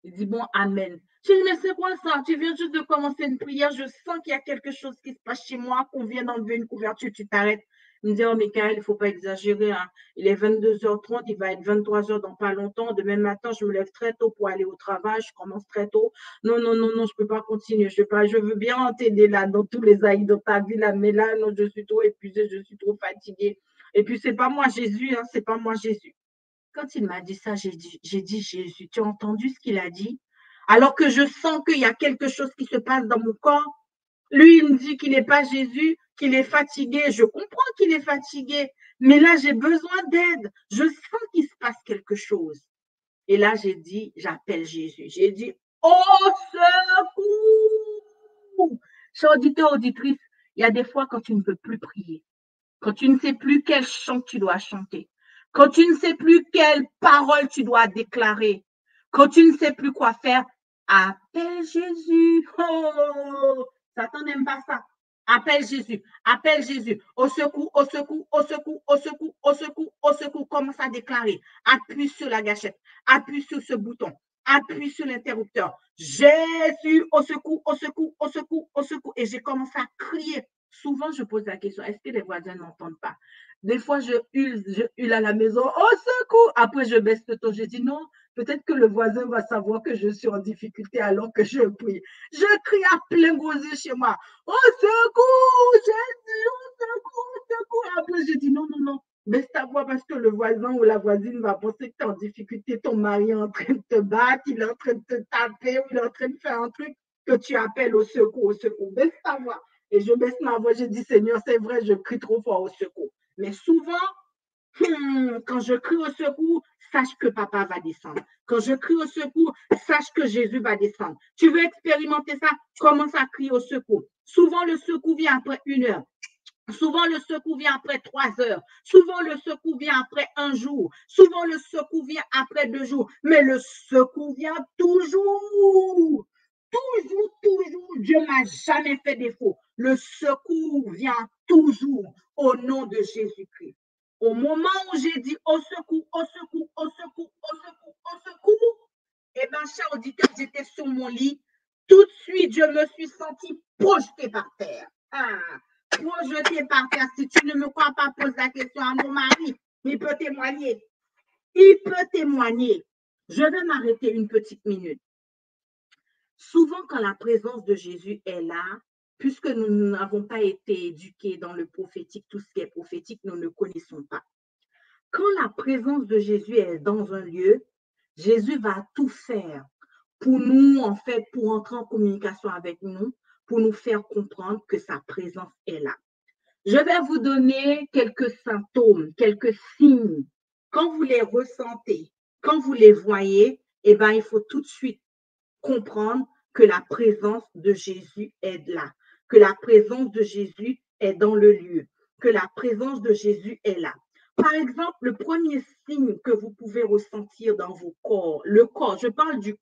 S1: Il dit, bon, amen. Je dis, mais c'est quoi ça? Tu viens juste de commencer une prière, je sens qu'il y a quelque chose qui se passe chez moi, qu'on vient d'enlever une couverture, tu t'arrêtes. Il me dit, oh, Michael, il ne faut pas exagérer. Hein. Il est 22h30, il va être 23h dans pas longtemps. Demain matin, je me lève très tôt pour aller au travail, je commence très tôt. Non, non, non, non, je ne peux pas continuer. Je veux bien t'aider là, dans tous les aïeux dans ta vie, là, mais là, non, je suis trop épuisée, je suis trop fatiguée. Et puis, c'est pas moi Jésus, hein, c'est pas moi Jésus. Quand il m'a dit ça, j'ai dit, Jésus, tu as entendu ce qu'il a dit? Alors que je sens qu'il y a quelque chose qui se passe dans mon corps. Lui, il me dit qu'il n'est pas Jésus, qu'il est fatigué. Je comprends qu'il est fatigué, mais là, j'ai besoin d'aide. Je sens qu'il se passe quelque chose. Et là, j'ai dit, j'appelle Jésus. J'ai dit, au secours! Chers auditeurs, auditrices, il y a des fois quand tu ne peux plus prier, quand tu ne sais plus quel chant tu dois chanter, quand tu ne sais plus quelle parole tu dois déclarer, quand tu ne sais plus quoi faire, appelle Jésus. Oh, Satan n'aime pas ça. Appelle Jésus, appelle Jésus. Au secours, au secours, au secours, au secours, au secours, au secours. Commence à déclarer. Appuie sur la gâchette, appuie sur ce bouton, appuie sur l'interrupteur. Jésus, au secours, au secours, au secours, au secours. Et j'ai commencé à crier. Souvent, je pose la question, est-ce que les voisins n'entendent pas? Des fois, je hurle à la maison, au secours! Après, je baisse le ton. Je dis non, peut-être que le voisin va savoir que je suis en difficulté alors que je prie. Je crie à plein gros yeux chez moi, au secours, Jésus, au secours, au secours. Après, je dis non, non, non, baisse ta voix parce que le voisin ou la voisine va penser que tu es en difficulté. Ton mari est en train de te battre, il est en train de te taper ou il est en train de faire un truc que tu appelles au secours, au secours. Baisse ta voix. Et je baisse ma voix, je dis, Seigneur, c'est vrai, je crie trop fort au secours. Mais souvent, quand je crie au secours, sache que papa va descendre. Quand je crie au secours, sache que Jésus va descendre. Tu veux expérimenter ça? Commence à crier au secours. Souvent, le secours vient après 1 heure. Souvent, le secours vient après 3 heures. Souvent, le secours vient après un jour. Souvent, le secours vient après 2 jours. Mais le secours vient toujours. Toujours, toujours. Dieu m'a jamais fait défaut. Le secours vient toujours au nom de Jésus-Christ. Au moment où j'ai dit au secours, au secours, au secours, au secours, au secours, eh bien, cher auditeur, j'étais sur mon lit. Tout de suite, je me suis sentie projetée par terre. Projetée par terre. Si tu ne me crois pas, pose la question à mon mari. Il peut témoigner. Il peut témoigner. Je vais m'arrêter une petite minute. Souvent, quand la présence de Jésus est là, puisque nous n'avons pas été éduqués dans le prophétique, tout ce qui est prophétique, nous ne connaissons pas. Quand la présence de Jésus est dans un lieu, Jésus va tout faire pour nous, en fait, pour entrer en communication avec nous, pour nous faire comprendre que sa présence est là. Je vais vous donner quelques symptômes, quelques signes. Quand vous les ressentez, quand vous les voyez, eh bien, il faut tout de suite comprendre que la présence de Jésus est là, que la présence de Jésus est dans le lieu, que la présence de Jésus est là. Par exemple, le premier signe que vous pouvez ressentir dans vos corps, le corps, je parle du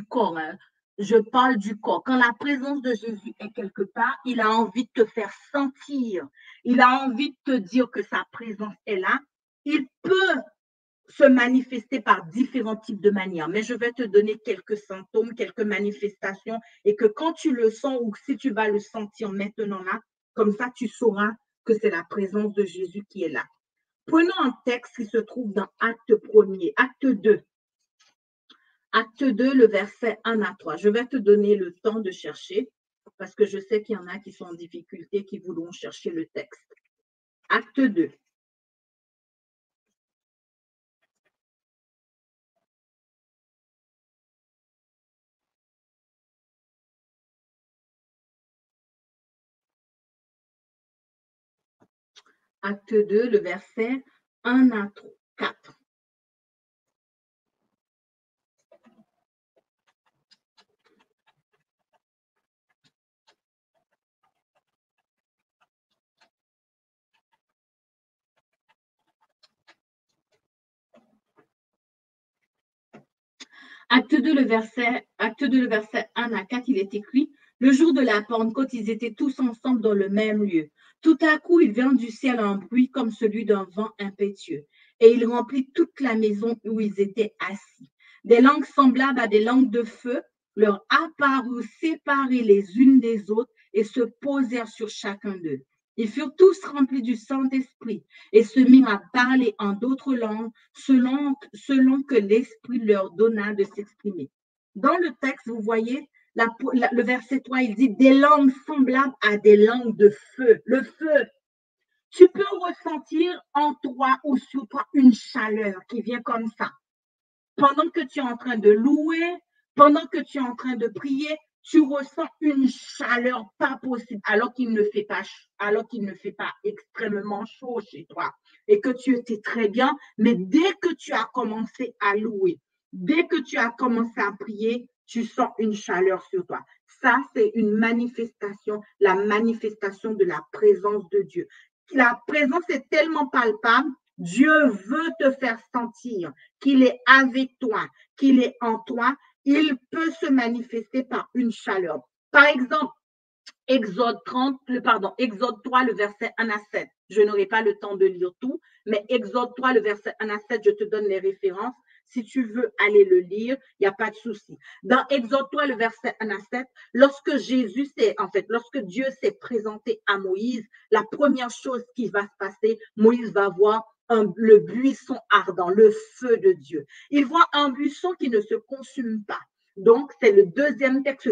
S1: corps, hein, je parle du corps. Quand la présence de Jésus est quelque part, il a envie de te faire sentir, il a envie de te dire que sa présence est là. Il peut se manifester par différents types de manières, mais je vais te donner quelques symptômes, quelques manifestations, et que quand tu le sens ou si tu vas le sentir maintenant là, comme ça tu sauras que c'est la présence de Jésus qui est là. Prenons un texte qui se trouve dans Acte 1er, Acte 2. Acte 2, le verset 1 à 3. Je vais te donner le temps de chercher, parce que je sais qu'il y en a qui sont en difficulté, qui voudront chercher le texte. Acte 2. Acte 2, le verset 1 à 4.
S2: Acte 2, le verset 1 à 4, il est écrit, le jour de la Pentecôte, ils étaient tous ensemble dans le même lieu. Tout à coup, il vient du ciel un bruit comme celui d'un vent impétueux, et il remplit toute la maison où ils étaient assis. Des langues semblables à des langues de feu leur apparurent séparées les unes des autres et se posèrent sur chacun d'eux. Ils furent tous remplis du Saint-Esprit et se mirent à parler en d'autres langues selon que l'Esprit leur donna de s'exprimer. Dans le texte, vous voyez, le verset 3, il dit des langues semblables à des langues de feu. Le feu, tu peux ressentir en toi ou sur toi une chaleur qui vient comme ça. Pendant que tu es en train de louer, pendant que tu es en train de prier, tu ressens une chaleur pas possible alors qu'il ne fait pas extrêmement chaud chez toi et que tu étais très bien, mais dès que tu as commencé à louer, dès que tu as commencé à prier, tu sens une chaleur sur toi. Ça, c'est une manifestation, la manifestation de la présence de Dieu. La présence est tellement palpable, Dieu veut te faire sentir qu'il est avec toi, qu'il est en toi, il peut se manifester par une chaleur. Par exemple, Exode 3, le verset 1 à 7. Je n'aurai pas le temps de lire tout, mais Exode 3, le verset 1 à 7, je te donne les références. Si tu veux aller le lire, il n'y a pas de souci. Dans Exode 3, le verset 1 à 7, lorsque Dieu s'est présenté à Moïse, la première chose qui va se passer, Moïse va voir le buisson ardent, le feu de Dieu. Il voit un buisson qui ne se consume pas. Donc, c'est le deuxième texte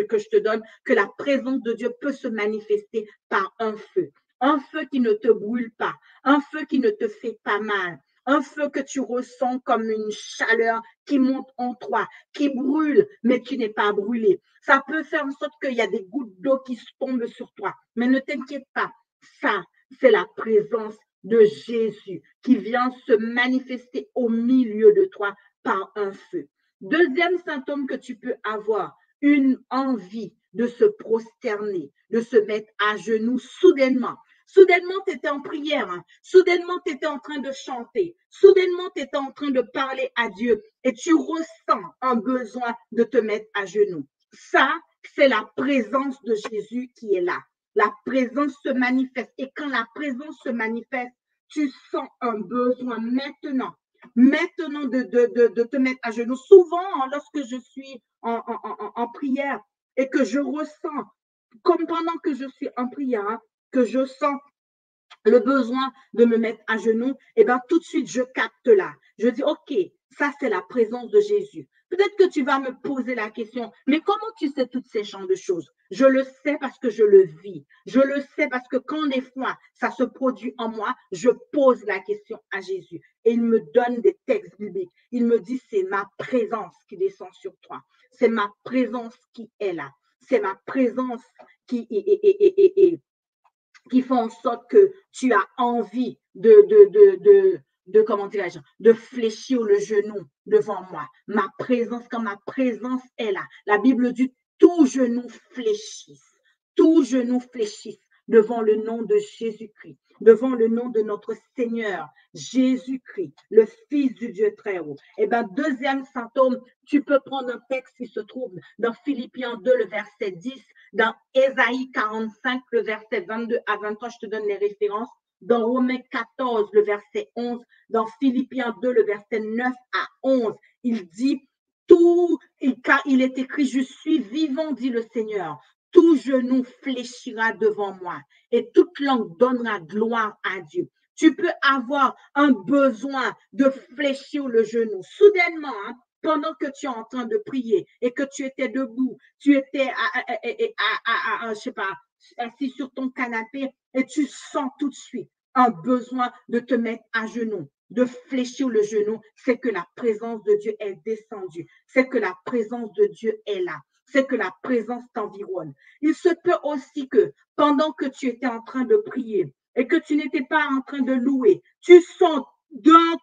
S2: que je te donne, que la présence de Dieu peut se manifester par un feu. Un feu qui ne te brûle pas, un feu qui ne te fait pas mal, un feu que tu ressens comme une chaleur qui monte en toi, qui brûle, mais tu n'es pas brûlé. Ça peut faire en sorte qu'il y a des gouttes d'eau qui tombent sur toi, mais ne t'inquiète pas. Ça, c'est la présence de Jésus qui vient se manifester au milieu de toi par un feu. Deuxième symptôme que tu peux avoir, une envie de se prosterner, de se mettre à genoux soudainement. Soudainement, tu étais en prière, hein. Soudainement, tu étais en train de chanter, soudainement, tu étais en train de parler à Dieu et tu ressens un besoin de te mettre à genoux. Ça, c'est la présence de Jésus qui est là. La présence se manifeste et quand la présence se manifeste, tu sens un besoin maintenant de te mettre à genoux. Souvent, lorsque je suis en prière et que je ressens, comme pendant que je suis en prière, que je sens le besoin de me mettre à genoux, et bien tout de suite, je capte là. Je dis, OK, ça, c'est la présence de Jésus. Peut-être que tu vas me poser la question, mais comment tu sais toutes ces genres de choses? Je le sais parce que je le vis. Je le sais parce que quand des fois, ça se produit en moi, je pose la question à Jésus et il me donne des textes bibliques. Il me dit, c'est ma présence qui descend sur toi. C'est ma présence qui est là. C'est ma présence qui font en sorte que tu as envie comment dirais-je, de fléchir le genou devant moi. Ma présence, quand ma présence est là, la Bible dit tout genou fléchisse devant le nom de Jésus-Christ, devant le nom de notre Seigneur Jésus-Christ, le Fils du Dieu très haut. Et bien, deuxième symptôme, tu peux prendre un texte qui se trouve dans Philippiens 2, le verset 10, dans Ésaïe 45, le verset 22 à 23, je te donne les références, dans Romains 14, le verset 11, dans Philippiens 2, le verset 9 à 11, il dit tout, car il est écrit, je suis vivant, dit le Seigneur, tout genou fléchira devant moi et toute langue donnera gloire à Dieu. Tu peux avoir un besoin de fléchir le genou. Soudainement, hein, pendant que tu es en train de prier et que tu étais debout, tu étais je sais pas, assis sur ton canapé et tu sens tout de suite un besoin de te mettre à genoux, de fléchir le genou, c'est que la présence de Dieu est descendue, c'est que la présence de Dieu est là, c'est que la présence t'environne. Il se peut aussi que pendant que tu étais en train de prier et que tu n'étais pas en train de louer, tu sens d'un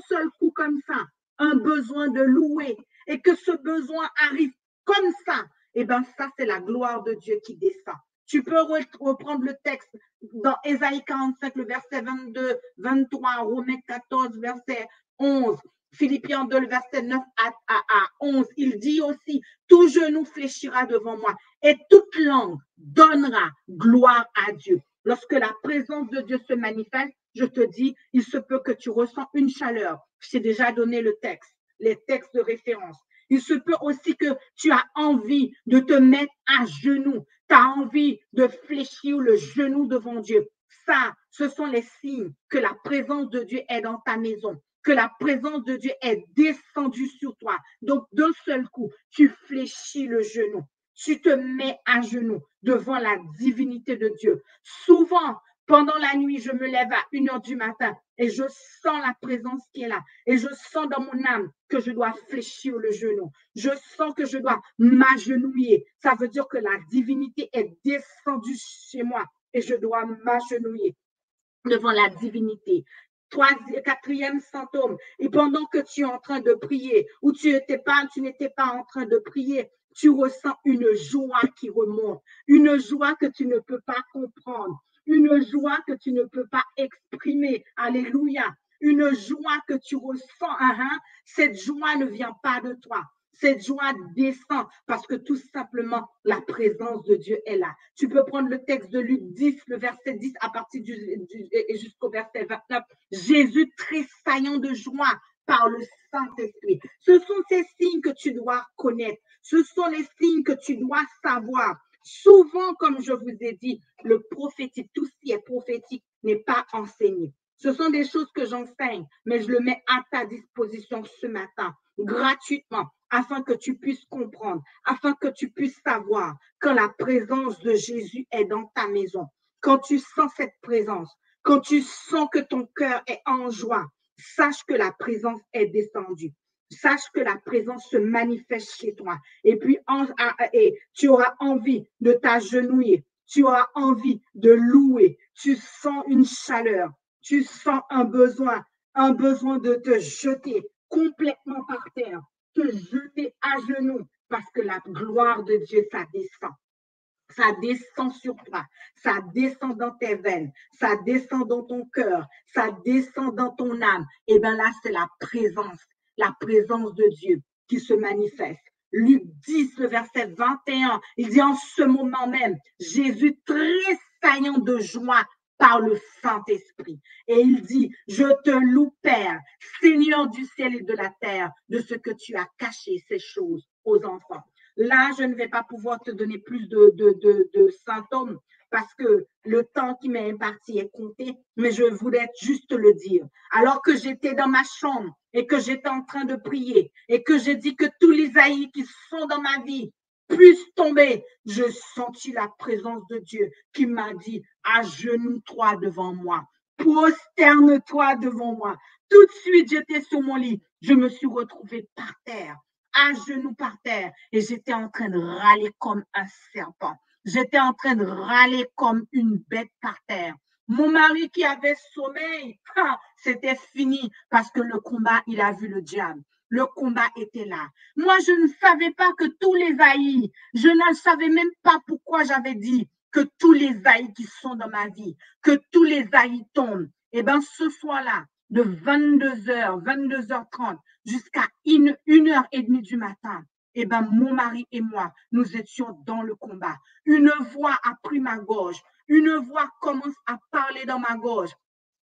S2: seul coup comme ça, un besoin de louer et que ce besoin arrive comme ça, et bien ça, c'est la gloire de Dieu qui descend. Tu peux reprendre le texte dans Ésaïe 45, le verset 22, 23, Romains 14, verset 11. Philippiens 2, le verset 9 à 11, il dit aussi, tout genou fléchira devant moi et toute langue donnera gloire à Dieu. Lorsque la présence de Dieu se manifeste, je te dis, il se peut que tu ressens une chaleur. Je t'ai déjà donné le texte, les textes de référence. Il se peut aussi que tu as envie de te mettre à genoux. Tu as envie de fléchir le genou devant Dieu. Ça, ce sont les signes que la présence de Dieu est dans ta maison, que la présence de Dieu est descendue sur toi. Donc, d'un seul coup, tu fléchis le genou. Tu te mets à genoux devant la divinité de Dieu. Souvent, pendant la nuit, je me lève à 1h du matin et je sens la présence qui est là. Et je sens dans mon âme que je dois fléchir le genou. Je sens que je dois m'agenouiller. Ça veut dire que la divinité est descendue chez moi et je dois m'agenouiller devant la divinité. Quatrième symptôme, et pendant que tu es en train de prier, ou tu n'étais pas en train de prier, tu ressens une joie qui remonte, une joie que tu ne peux pas comprendre, une joie que tu ne peux pas exprimer. Alléluia. Une joie que tu ressens. Cette joie ne vient pas de toi. Cette joie descend parce que tout simplement, la présence de Dieu est là. Tu peux prendre le texte de Luc 10, le verset 10 à partir et jusqu'au verset 29. Jésus tressaillant de joie par le Saint-Esprit. Ce sont ces signes que tu dois connaître. Ce sont les signes que tu dois savoir. Souvent, comme je vous ai dit, le prophétique, tout ce qui est prophétique n'est pas enseigné. Ce sont des choses que j'enseigne, mais je le mets à ta disposition ce matin, gratuitement, afin que tu puisses comprendre, afin que tu puisses savoir quand la présence de Jésus est dans ta maison, quand tu sens cette présence, quand tu sens que ton cœur est en joie, sache que la présence est descendue. Sache que la présence se manifeste chez toi. Et puis, tu auras envie de t'agenouiller. Tu auras envie de louer. Tu sens une chaleur. Tu sens un besoin de te jeter complètement par terre, te jeter à genoux, parce que la gloire de Dieu, ça descend. Ça descend sur toi, ça descend dans tes veines, ça descend dans ton cœur, ça descend dans ton âme. Et bien là, c'est la présence de Dieu qui se manifeste. Luc 10, le verset 21, il dit en ce moment même, Jésus tressaillant de joie par le Saint-Esprit. Et il dit, je te loue, Père, Seigneur du ciel et de la terre, de ce que tu as caché ces choses aux enfants. Là, je ne vais pas pouvoir te donner plus de symptômes parce que le temps qui m'est imparti est compté, mais je voulais juste le dire. Alors que j'étais dans ma chambre et que j'étais en train de prier et que j'ai dit que tous les haïs qui sont dans ma vie puissent tomber, je sentis la présence de Dieu qui m'a dit, agenouille-toi devant moi, prosterne-toi devant moi. Tout de suite, j'étais sur mon lit, je me suis retrouvée par terre, à genoux par terre, et j'étais en train de râler comme un serpent. J'étais en train de râler comme une bête par terre. Mon mari qui avait sommeil, c'était fini parce que le combat, il a vu le diable. Le combat était là. Moi, je ne savais pas que tous les haïs, je ne savais même pas pourquoi j'avais dit que tous les haïs qui sont dans ma vie, que tous les haïs tombent. Et bien, ce soir-là, de 22h, 22h30 jusqu'à 1h30 du matin, eh ben, mon mari et moi, nous étions dans le combat. Une voix a pris ma gorge. Une voix commence à parler dans ma gorge.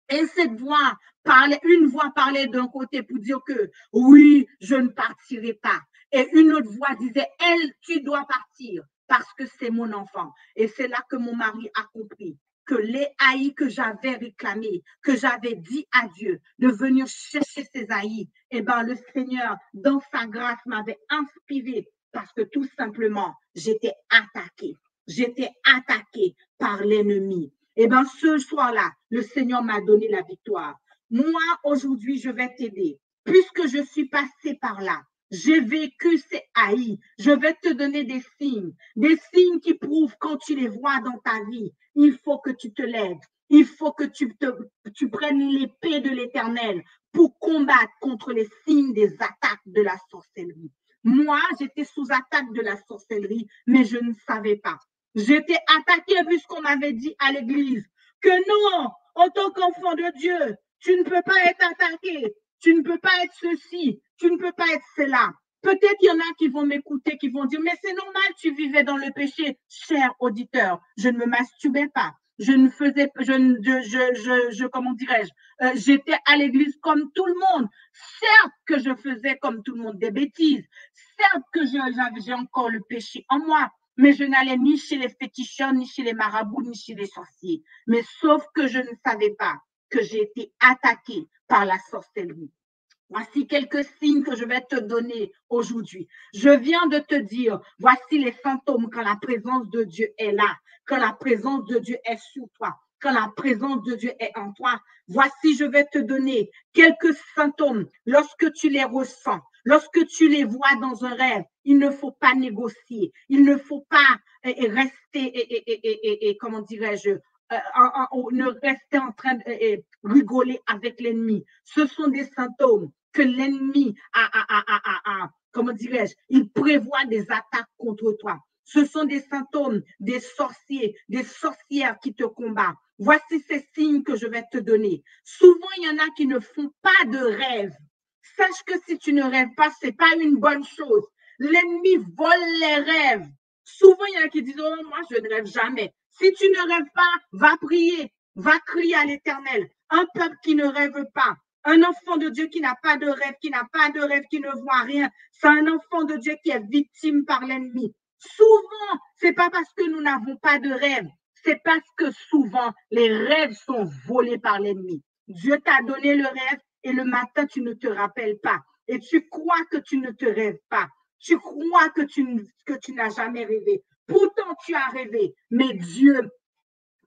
S2: Et cette voix parlait, une voix parlait d'un côté pour dire que oui, je ne partirai pas. Et une autre voix disait, elle, tu dois partir parce que c'est mon enfant. Et c'est là que mon mari a compris que les haïs que j'avais réclamés, que j'avais dit à Dieu de venir chercher ces haïs, eh bien, le Seigneur, dans sa grâce, m'avait inspiré parce que tout simplement, j'étais attaquée. J'étais attaquée par l'ennemi. Eh bien, ce soir-là, le Seigneur m'a donné la victoire. Moi, aujourd'hui, je vais t'aider. Puisque je suis passée par là, j'ai vécu ces haïs. Je vais te donner des signes qui prouvent quand tu les vois dans ta vie. Il faut que tu te lèves. Il faut que tu prennes l'épée de l'Éternel pour combattre contre les signes des attaques de la sorcellerie. Moi, j'étais sous attaque de la sorcellerie, mais je ne savais pas. J'étais attaquée puisqu'on m'avait dit à l'église que non, en tant qu'enfant de Dieu, tu ne peux pas être attaqué. Tu ne peux pas être ceci, tu ne peux pas être cela. Peut-être il y en a qui vont m'écouter, qui vont dire, mais c'est normal, tu vivais dans le péché. Cher auditeur, je ne me masturbais pas. Je ne faisais, comment dirais-je, j'étais à l'église comme tout le monde. Certes que je faisais comme tout le monde des bêtises. Certes que j'ai encore le péché en moi. Mais je n'allais ni chez les féticheurs, ni chez les marabouts, ni chez les sorciers. Mais sauf que je ne savais pas que j'ai été attaquée par la sorcellerie. Voici quelques signes que je vais te donner aujourd'hui. Je viens de te dire, voici les symptômes quand la présence de Dieu est là, quand la présence de Dieu est sur toi, quand la présence de Dieu est en toi. Voici, je vais te donner quelques symptômes. Lorsque tu les ressens, lorsque tu les vois dans un rêve, il ne faut pas négocier, il ne faut pas rester, comment dirais-je, ne rester en train de rigoler avec l'ennemi. Ce sont des symptômes que l'ennemi comment dirais-je, il prévoit des attaques contre toi. Ce sont des symptômes des sorciers, des sorcières qui te combattent. Voici ces signes que je vais te donner. Souvent, il y en a qui ne font pas de rêve. Sache que si tu ne rêves pas, ce n'est pas une bonne chose. L'ennemi vole les rêves. Souvent, il y en a qui disent, oh, moi, je ne rêve jamais. Si tu ne rêves pas, va prier, va crier à l'Éternel. Un peuple qui ne rêve pas, un enfant de Dieu qui n'a pas de rêve, qui ne voit rien, c'est un enfant de Dieu qui est victime par l'ennemi. Souvent, c'est pas parce que nous n'avons pas de rêve, c'est parce que souvent, les rêves sont volés par l'ennemi. Dieu t'a donné le rêve et le matin, tu ne te rappelles pas. Et tu crois que tu ne te rêves pas. Tu crois que tu n'as jamais rêvé. Pourtant, tu as rêvé, mais Dieu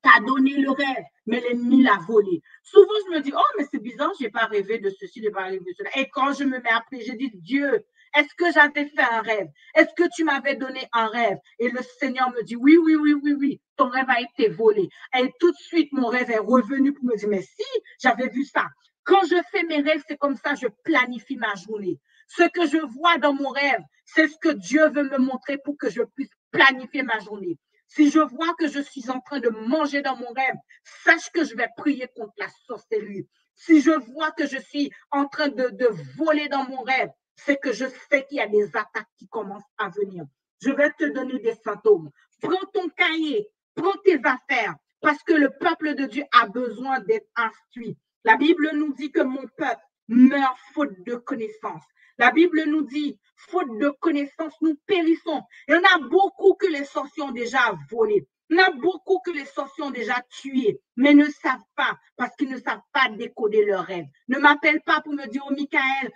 S2: t'a donné le rêve, mais l'ennemi l'a volé. Souvent, je me dis, oh, mais c'est bizarre, je n'ai pas rêvé de ceci, je n'ai pas rêvé de cela. Et quand je me mets à prier, je dis, Dieu, est-ce que j'avais fait un rêve? Est-ce que tu m'avais donné un rêve? Et le Seigneur me dit, oui, ton rêve a été volé. Et tout de suite, mon rêve est revenu pour me dire, mais si, j'avais vu ça. Quand je fais mes rêves, c'est comme ça, je planifie ma journée. Ce que je vois dans mon rêve, c'est ce que Dieu veut me montrer pour que je puisse planifier ma journée. Si je vois que je suis en train de manger dans mon rêve, sache que je vais prier contre la sorcellerie. Si je vois que je suis en train de voler dans mon rêve, c'est que je sais qu'il y a des attaques qui commencent à venir. Je vais te donner des symptômes. Prends ton cahier, prends tes affaires, parce que le peuple de Dieu a besoin d'être instruit. La Bible nous dit que mon peuple meurt faute de connaissance. La Bible nous dit, faute de connaissance, nous périssons. Il y en a beaucoup que les sorciers ont déjà volé. Il y en a beaucoup que les sorciers ont déjà tué, mais ne savent pas, parce qu'ils ne savent pas décoder leurs rêves. Ne m'appelle pas pour me dire, oh Michael,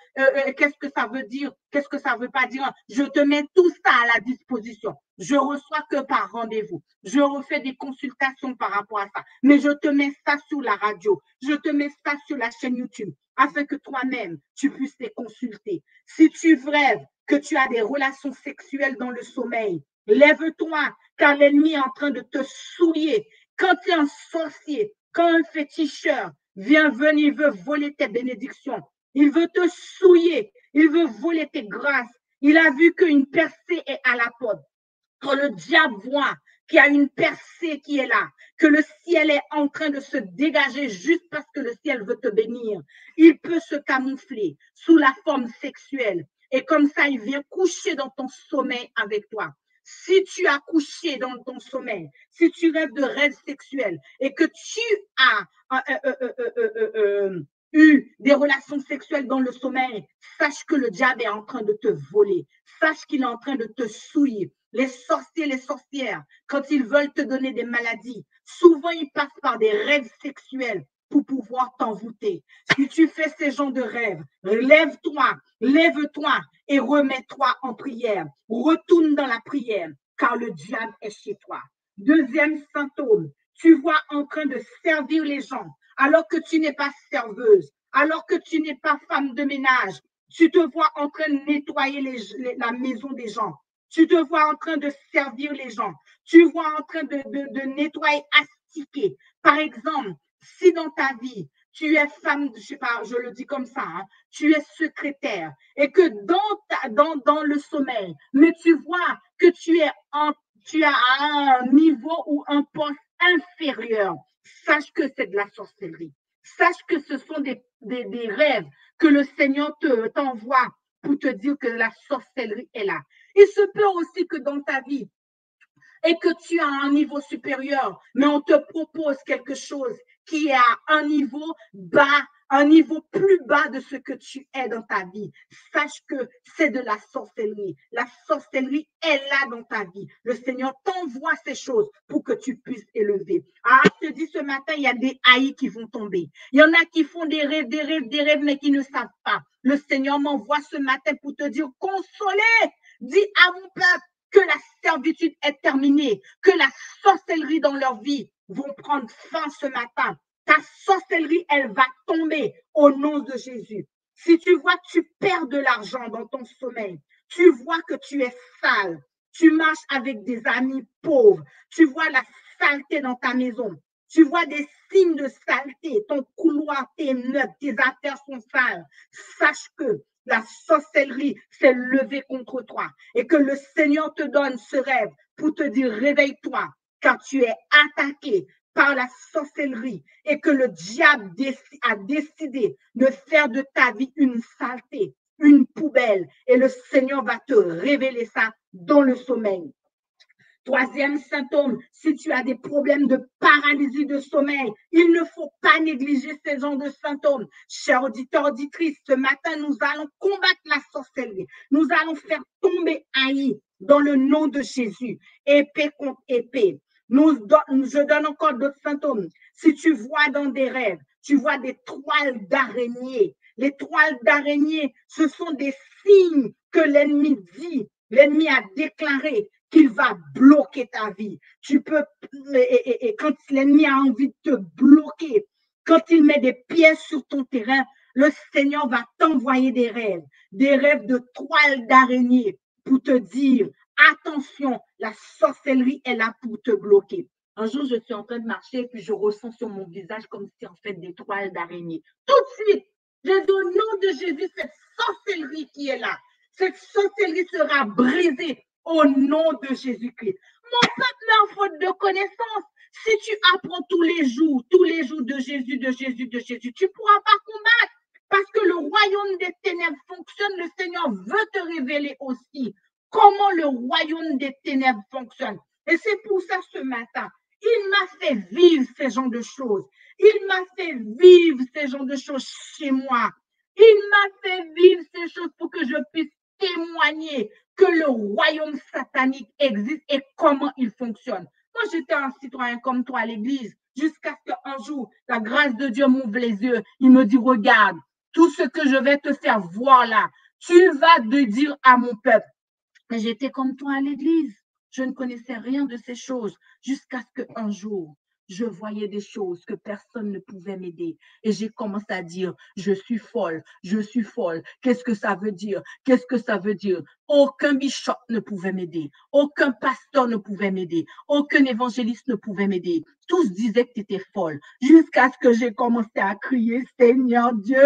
S2: qu'est-ce que ça veut dire, qu'est-ce que ça veut pas dire. Je te mets tout ça à la disposition. Je reçois que par rendez-vous. Je refais des consultations par rapport à ça. Mais je te mets ça sur la radio. Je te mets ça sur la chaîne YouTube, afin que toi-même, tu puisses les consulter. Si tu rêves que tu as des relations sexuelles dans le sommeil, lève-toi, car l'ennemi est en train de te souiller. Quand tu es un sorcier, quand un féticheur vient venir, il veut voler tes bénédictions, il veut te souiller, il veut voler tes grâces. Il a vu qu'une percée est à la porte. Quand le diable voit qu'il y a une percée qui est là, que le ciel est en train de se dégager juste parce que le ciel veut te bénir, il peut se camoufler sous la forme sexuelle. Et comme ça, il vient coucher dans ton sommeil avec toi. Si tu as couché dans ton sommeil, si tu rêves de rêves sexuels et que tu as eu des relations sexuelles dans le sommeil, sache que le diable est en train de te voler. Sache qu'il est en train de te souiller. Les sorciers, les sorcières, quand ils veulent te donner des maladies, souvent ils passent par des rêves sexuels pour pouvoir t'envoûter. Si tu fais ces genres de rêves, lève-toi et remets-toi en prière. Retourne dans la prière, car le diable est chez toi. Deuxième symptôme, tu vois en train de servir les gens, alors que tu n'es pas serveuse, alors que tu n'es pas femme de ménage. Tu te vois en train de nettoyer la maison des gens. Tu te vois en train de servir les gens. Tu vois en train de nettoyer, astiquer. Par exemple, si dans ta vie, tu es femme, je sais pas, je le dis comme ça, hein, tu es secrétaire et que dans le sommeil, mais tu vois que tu as un niveau ou un poste inférieur, sache que c'est de la sorcellerie. Sache que ce sont des rêves que le Seigneur t'envoie pour te dire que la sorcellerie est là. Il se peut aussi que dans ta vie, et que tu as un niveau supérieur, mais on te propose quelque chose qui est à un niveau bas, un niveau plus bas de ce que tu es dans ta vie. Sache que c'est de la sorcellerie. La sorcellerie est là dans ta vie. Le Seigneur t'envoie ces choses pour que tu puisses élever. Ah, je te dis ce matin, il y a des haïs qui vont tomber. Il y en a qui font des rêves, mais qui ne savent pas. Le Seigneur m'envoie ce matin pour te dire, consolez, dis à mon peuple, que la servitude est terminée, que la sorcellerie dans leur vie vont prendre fin ce matin. Ta sorcellerie, elle va tomber au nom de Jésus. Si tu vois que tu perds de l'argent dans ton sommeil, tu vois que tu es sale, tu marches avec des amis pauvres, tu vois la saleté dans ta maison, tu vois des signes de saleté, ton couloir, tes meubles, tes affaires sont sales, sache que la sorcellerie s'est levée contre toi et que le Seigneur te donne ce rêve pour te dire réveille-toi car tu es attaqué par la sorcellerie et que le diable a décidé de faire de ta vie une saleté, une poubelle et le Seigneur va te révéler ça dans le sommeil. Troisième symptôme, si tu as des problèmes de paralysie de sommeil, il ne faut pas négliger ces genres de symptômes. Chers auditeurs, auditrices, ce matin, nous allons combattre la sorcellerie. Nous allons faire tomber Haï dans le nom de Jésus, épée contre épée. Je donne encore d'autres symptômes. Si tu vois dans des rêves, tu vois des toiles d'araignée. Les toiles d'araignée, ce sont des signes que l'ennemi dit, l'ennemi a déclaré qu'il va bloquer ta vie. Tu peux, et quand l'ennemi a envie de te bloquer, quand il met des pièges sur ton terrain, le Seigneur va t'envoyer des rêves de toiles d'araignée pour te dire, attention, la sorcellerie est là pour te bloquer. Un jour, je suis en train de marcher et puis je ressens sur mon visage comme si en fait des toiles d'araignée. Tout de suite, j'ai dit au nom de Jésus, cette sorcellerie qui est là, cette sorcellerie sera brisée au nom de Jésus-Christ. Mon peuple est en faute de connaissance. Si tu apprends tous les jours de Jésus, tu ne pourras pas combattre. Parce que le royaume des ténèbres fonctionne, le Seigneur veut te révéler aussi comment le royaume des ténèbres fonctionne. Et c'est pour ça ce matin, il m'a fait vivre ces genres de choses. Il m'a fait vivre ces genres de choses chez moi. Il m'a fait vivre ces choses pour que je puisse témoigner que le royaume satanique existe et comment il fonctionne. Moi, j'étais un citoyen comme toi à l'église, jusqu'à ce qu'un jour, la grâce de Dieu m'ouvre les yeux. Il me dit, regarde, tout ce que je vais te faire voir là, tu vas te dire à mon peuple. Mais j'étais comme toi à l'église. Je ne connaissais rien de ces choses jusqu'à ce qu'un jour, je voyais des choses que personne ne pouvait m'aider. Et j'ai commencé à dire, je suis folle, je suis folle. Qu'est-ce que ça veut dire? Qu'est-ce que ça veut dire? Aucun bishop ne pouvait m'aider. Aucun pasteur ne pouvait m'aider. Aucun évangéliste ne pouvait m'aider. Tous disaient que tu étais folle. Jusqu'à ce que j'ai commencé à crier, Seigneur Dieu,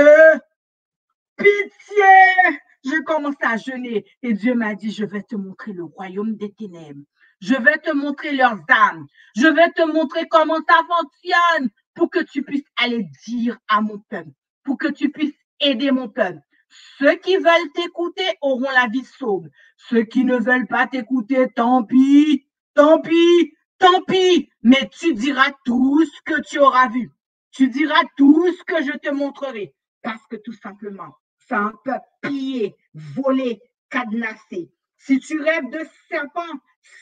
S2: pitié! Je commence à jeûner et Dieu m'a dit, je vais te montrer le royaume des ténèbres. Je vais te montrer leurs âmes. Je vais te montrer comment ça fonctionne pour que tu puisses aller dire à mon peuple, pour que tu puisses aider mon peuple. Ceux qui veulent t'écouter auront la vie sauve. Ceux qui ne veulent pas t'écouter, tant pis, tant pis, tant pis. Mais tu diras tout ce que tu auras vu. Tu diras tout ce que je te montrerai. Parce que tout simplement, c'est un peuple pillé, volé, cadenassé. Si tu rêves de serpents,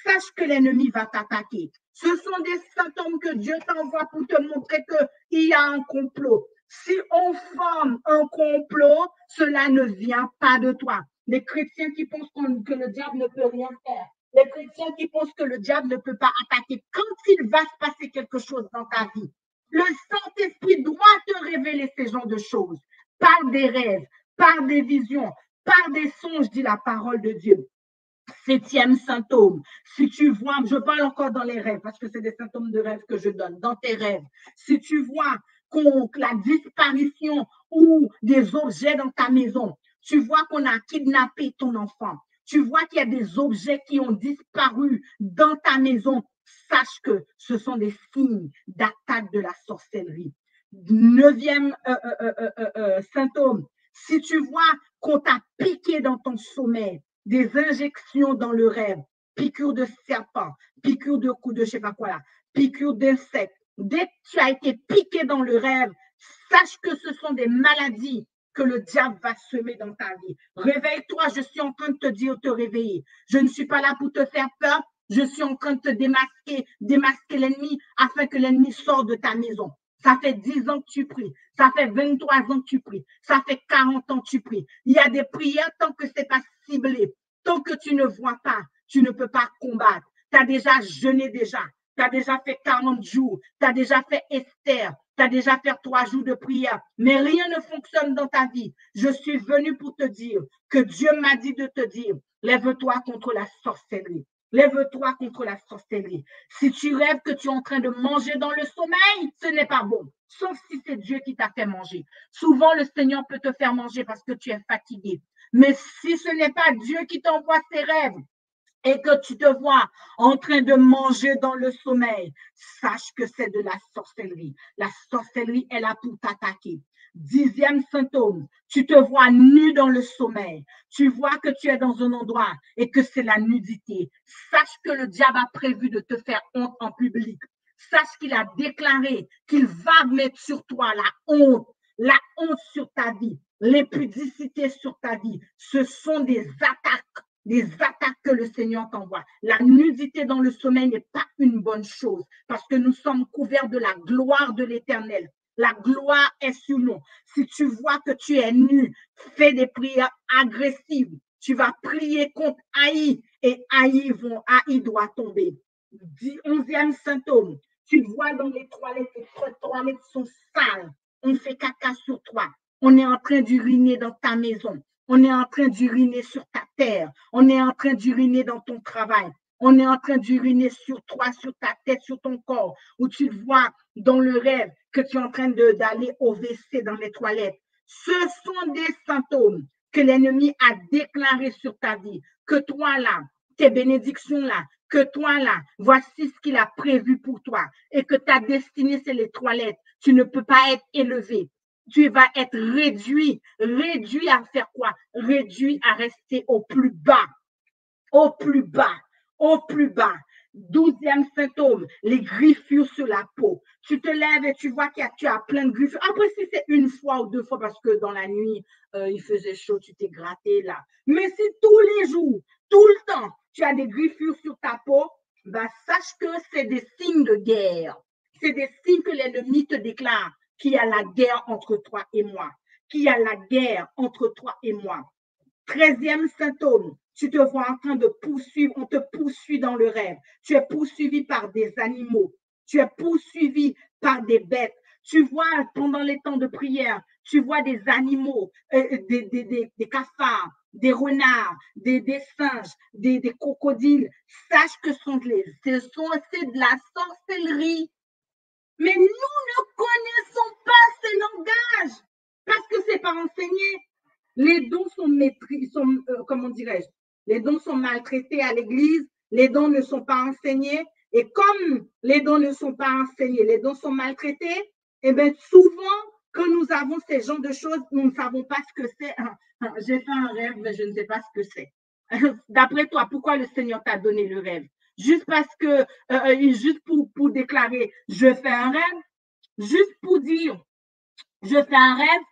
S2: sache que l'ennemi va t'attaquer. Ce sont des symptômes que Dieu t'envoie pour te montrer qu'il y a un complot. Si on forme un complot, cela ne vient pas de toi. Les chrétiens qui pensent que le diable ne peut rien faire. Les chrétiens qui pensent que le diable ne peut pas attaquer. Quand il va se passer quelque chose dans ta vie, le Saint-Esprit doit te révéler ces genres de choses par des rêves, par des visions, par des songes, dit la parole de Dieu. 7e symptôme, si tu vois, je parle encore dans les rêves, parce que c'est des symptômes de rêve que je donne, dans tes rêves, si tu vois la disparition ou des objets dans ta maison, tu vois qu'on a kidnappé ton enfant, tu vois qu'il y a des objets qui ont disparu dans ta maison, sache que ce sont des signes d'attaque de la sorcellerie. Neuvième symptôme, si tu vois qu'on t'a piqué dans ton sommeil, des injections dans le rêve, piqûre de serpent, piqûre de coups de je sais pas quoi là, piqûre d'insectes, dès que tu as été piqué dans le rêve, sache que ce sont des maladies que le diable va semer dans ta vie. Réveille-toi, je suis en train de te dire te réveiller. Je ne suis pas là pour te faire peur, je suis en train de te démasquer l'ennemi afin que l'ennemi sorte de ta maison. Ça fait 10 ans que tu pries. Ça fait 23 ans que tu pries. Ça fait 40 ans que tu pries. Il y a des prières tant que ce n'est pas ciblé. Tant que tu ne vois pas, tu ne peux pas combattre. Tu as déjà jeûné déjà. Tu as déjà fait 40 jours. Tu as déjà fait Esther. Tu as déjà fait 3 jours de prière. Mais rien ne fonctionne dans ta vie. Je suis venu pour te dire que Dieu m'a dit de te dire, lève-toi contre la sorcellerie. Lève-toi contre la sorcellerie. Si tu rêves que tu es en train de manger dans le sommeil, ce n'est pas bon. Sauf si c'est Dieu qui t'a fait manger. Souvent, le Seigneur peut te faire manger parce que tu es fatigué. Mais si ce n'est pas Dieu qui t'envoie ces rêves et que tu te vois en train de manger dans le sommeil, sache que c'est de la sorcellerie. La sorcellerie est là pour t'attaquer. 10e symptôme, tu te vois nu dans le sommeil. Tu vois que tu es dans un endroit et que c'est la nudité. Sache que le diable a prévu de te faire honte en public. Sache qu'il a déclaré qu'il va mettre sur toi la honte sur ta vie, l'impudicité sur ta vie. Ce sont des attaques que le Seigneur t'envoie. La nudité dans le sommeil n'est pas une bonne chose parce que nous sommes couverts de la gloire de l'Éternel. La gloire est sur nous. Si tu vois que tu es nu, fais des prières agressives. Tu vas prier contre Haï et Haï doit tomber. 11e symptôme, tu vois dans les toilettes sont sales. On fait caca sur toi. On est en train d'uriner dans ta maison. On est en train d'uriner sur ta terre. On est en train d'uriner dans ton travail. On est en train d'uriner sur toi, sur ta tête, sur ton corps, où tu vois dans le rêve que tu es en train d'aller au WC dans les toilettes. Ce sont des symptômes que l'ennemi a déclarés sur ta vie, que toi là, tes bénédictions là, que toi là, voici ce qu'il a prévu pour toi et que ta destinée, c'est les toilettes. Tu ne peux pas être élevé. Tu vas être réduit à faire quoi? Réduit à rester au plus bas, au plus bas, au plus bas. 12e symptôme, les griffures sur la peau. Tu te lèves et tu vois que tu as plein de griffures. Après, si c'est une fois ou 2 fois parce que dans la nuit, il faisait chaud, tu t'es gratté là. Mais si tous les jours, tout le temps, tu as des griffures sur ta peau, bah, sache que c'est des signes de guerre. C'est des signes que l'ennemi te déclare qu'il y a la guerre entre toi et moi. Qu'il y a la guerre entre toi et moi. 13e symptôme, tu te vois en train de poursuivre, on te poursuit dans le rêve. Tu es poursuivi par des animaux. Tu es poursuivi par des bêtes. Tu vois pendant les temps de prière, tu vois des animaux, des cafards, des renards, des singes, des crocodiles. Sache que c'est de la sorcellerie. Mais nous ne connaissons pas ces langages parce que c'est pas enseigné. Les dons comment dirais-je, les dons sont maltraités à l'église, les dons ne sont pas enseignés. Et comme les dons ne sont pas enseignés, les dons sont maltraités, et bien souvent, quand nous avons ces genres de choses, nous ne savons pas ce que c'est. J'ai fait un rêve, mais je ne sais pas ce que c'est. D'après toi, pourquoi le Seigneur t'a donné le rêve? Juste parce que, juste pour déclarer, je fais un rêve, juste pour dire, je fais un rêve.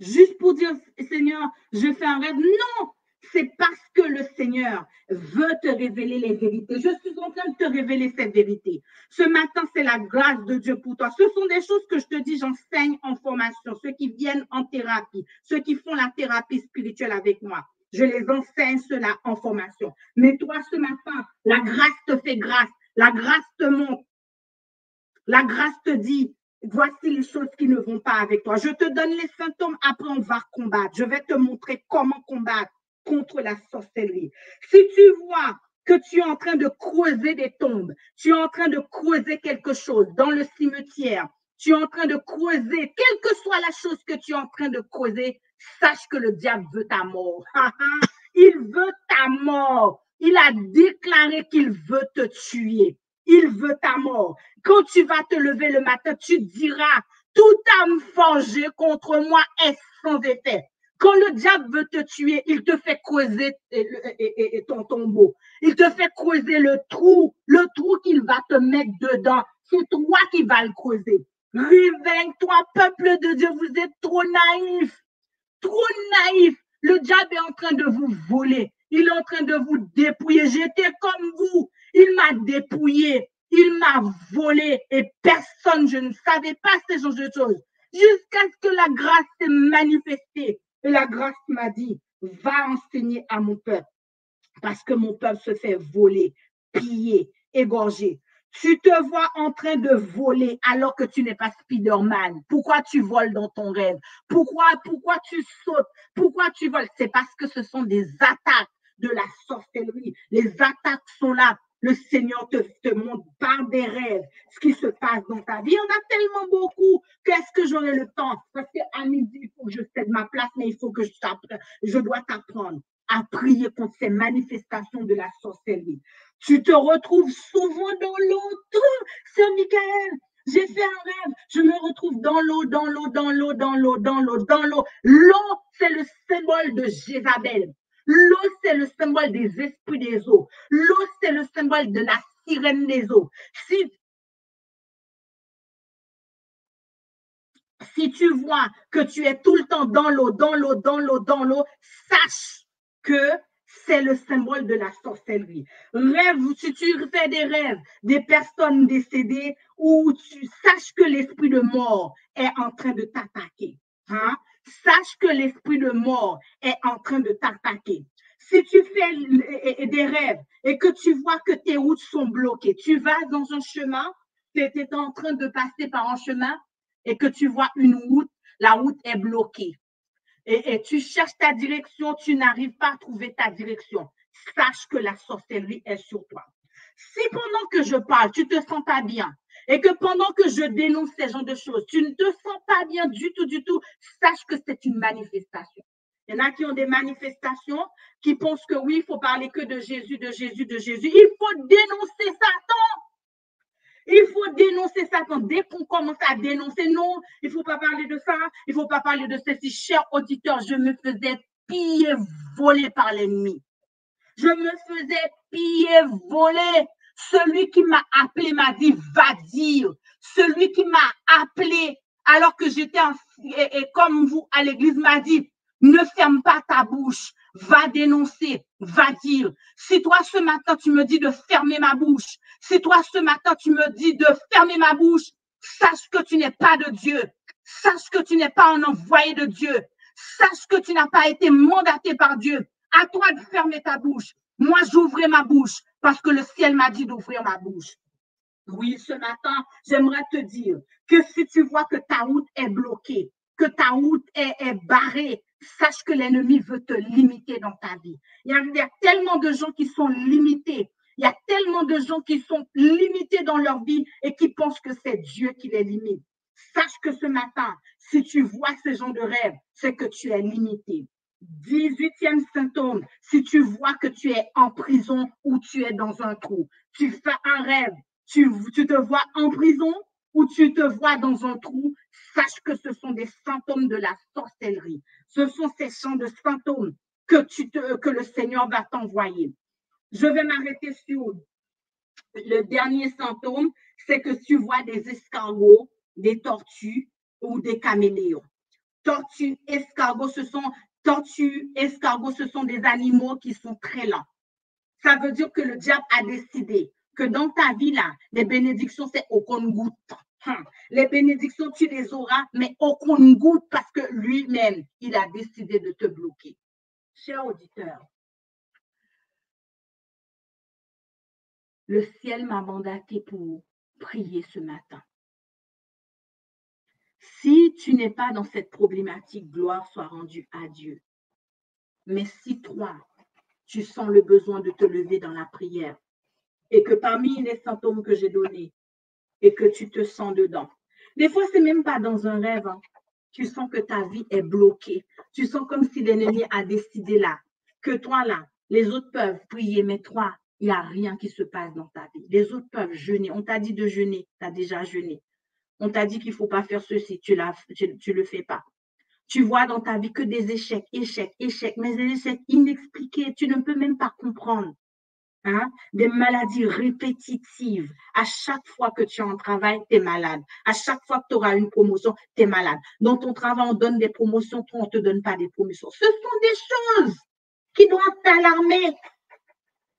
S2: Juste pour dire, Seigneur, je fais un rêve. Non, c'est parce que le Seigneur veut te révéler les vérités. Je suis en train de te révéler cette vérité. Ce matin, c'est la grâce de Dieu pour toi. Ce sont des choses que je te dis, j'enseigne en formation. Ceux qui viennent en thérapie, ceux qui font la thérapie spirituelle avec moi, je les enseigne cela en formation. Mais toi, ce matin, la grâce te fait grâce. La grâce te montre. La grâce te dit, voici les choses qui ne vont pas avec toi. Je te donne les symptômes, après on va combattre. Je vais te montrer comment combattre contre la sorcellerie. Si tu vois que tu es en train de creuser des tombes, tu es en train de creuser quelque chose dans le cimetière, tu es en train de creuser, quelle que soit la chose que tu es en train de creuser, sache que le diable veut ta mort. Il veut ta mort. Il a déclaré qu'il veut te tuer. Il veut ta mort. Quand tu vas te lever le matin, tu diras, toute âme forgée contre moi est sans effet. Quand le diable veut te tuer, il te fait creuser ton tombeau. Il te fait creuser le trou qu'il va te mettre dedans. C'est toi qui vas le creuser. Réveille-toi, peuple de Dieu, vous êtes trop naïfs. Trop naïfs. Le diable est en train de vous voler. Il est en train de vous dépouiller. J'étais comme vous. Il m'a dépouillé. Il m'a volé. Et personne, je ne savais pas ces genre de choses. Jusqu'à ce que la grâce s'est manifestée. Et la grâce m'a dit, va enseigner à mon peuple. Parce que mon peuple se fait voler, piller, égorger. Tu te vois en train de voler alors que tu n'es pas Spider-Man. Pourquoi tu voles dans ton rêve? Pourquoi tu sautes? Pourquoi tu voles? C'est parce que ce sont des attaques de la sorcellerie. Les attaques sont là. Le Seigneur te montre par des rêves ce qui se passe dans ta vie. Il y en a tellement beaucoup. Qu'est-ce que j'aurai le temps? Parce qu'à midi, il faut que je cède ma place, mais il faut que je dois t'apprendre à prier contre ces manifestations de la sorcellerie. Tu te retrouves souvent dans l'eau. Sœur Michael, j'ai fait un rêve. Je me retrouve dans l'eau, dans l'eau, dans l'eau, dans l'eau, dans l'eau, dans l'eau. L'eau, c'est le symbole de Jézabel. L'eau, c'est le symbole des esprits des eaux. L'eau, c'est le symbole de la sirène des eaux. Si tu vois que tu es tout le temps dans l'eau, dans l'eau, dans l'eau, dans l'eau, sache que c'est le symbole de la sorcellerie. Rêve, si tu fais des rêves des personnes décédées, ou tu saches que l'esprit de mort est en train de t'attaquer. Hein? Sache que l'esprit de mort est en train de t'attaquer. Si tu fais des rêves et que tu vois que tes routes sont bloquées, tu vas dans un chemin, tu es en train de passer par un chemin et que tu vois une route, la route est bloquée. Et tu cherches ta direction, tu n'arrives pas à trouver ta direction. Sache que la sorcellerie est sur toi. Si pendant que je parle, tu ne te sens pas bien, et que pendant que je dénonce ces genres de choses, tu ne te sens pas bien du tout, sache que c'est une manifestation. Il y en a qui ont des manifestations, qui pensent que oui, il faut parler que de Jésus, de Jésus, de Jésus. Il faut dénoncer Satan. Il faut dénoncer Satan. Dès qu'on commence à dénoncer, non, il ne faut pas parler de ça, il ne faut pas parler de ceci. Chers auditeurs, je me faisais piller, voler par l'ennemi. Je me faisais piller, voler. Celui qui m'a appelé m'a dit, va dire. Celui qui m'a appelé alors que j'étais comme vous à l'église m'a dit, ne ferme pas ta bouche, va dénoncer, va dire. Si toi ce matin tu me dis de fermer ma bouche, si toi ce matin tu me dis de fermer ma bouche, sache que tu n'es pas de Dieu, sache que tu n'es pas un envoyé de Dieu, sache que tu n'as pas été mandaté par Dieu. À toi de fermer ta bouche. Moi, j'ouvrais ma bouche parce que le ciel m'a dit d'ouvrir ma bouche. Oui, ce matin, j'aimerais te dire que si tu vois que ta route est bloquée, que ta route est barrée, sache que l'ennemi veut te limiter dans ta vie. Il y a tellement de gens qui sont limités. Il y a tellement de gens qui sont limités dans leur vie et qui pensent que c'est Dieu qui les limite. Sache que ce matin, si tu vois ce genre de rêve, c'est que tu es limité. 18e symptôme, si tu vois que tu es en prison ou tu es dans un trou, tu fais un rêve, tu te vois en prison ou tu te vois dans un trou, sache que ce sont des symptômes de la sorcellerie. Ce sont ces champs de symptômes que le Seigneur va t'envoyer. Je vais m'arrêter sur le dernier symptôme, c'est que tu vois des escargots, des tortues ou des caméléons. Tortues, escargots, ce sont des animaux qui sont très lents. Ça veut dire que le diable a décidé que dans ta vie, là, les bénédictions, c'est au compte-goutte. Les bénédictions, tu les auras, mais au compte-goutte parce que lui-même, il a décidé de te bloquer. Chers auditeurs, le ciel m'a mandaté pour prier ce matin. Si tu n'es pas dans cette problématique, gloire soit rendue à Dieu. Mais si toi, tu sens le besoin de te lever dans la prière et que parmi les symptômes que j'ai donnés et que tu te sens dedans, des fois, ce n'est même pas dans un rêve. Hein. Tu sens que ta vie est bloquée. Tu sens comme si l'ennemi a décidé là, que toi là, les autres peuvent prier, mais toi, il n'y a rien qui se passe dans ta vie. Les autres peuvent jeûner. On t'a dit de jeûner, tu as déjà jeûné. On t'a dit qu'il ne faut pas faire ceci, tu ne le fais pas. Tu vois dans ta vie que des échecs, mais des échecs inexpliqués. Tu ne peux même pas comprendre. Hein? Des maladies répétitives. À chaque fois que tu es en travail, tu es malade. À chaque fois que tu auras une promotion, tu es malade. Dans ton travail, on donne des promotions, toi, on ne te donne pas des promotions. Ce sont des choses qui doivent t'alarmer.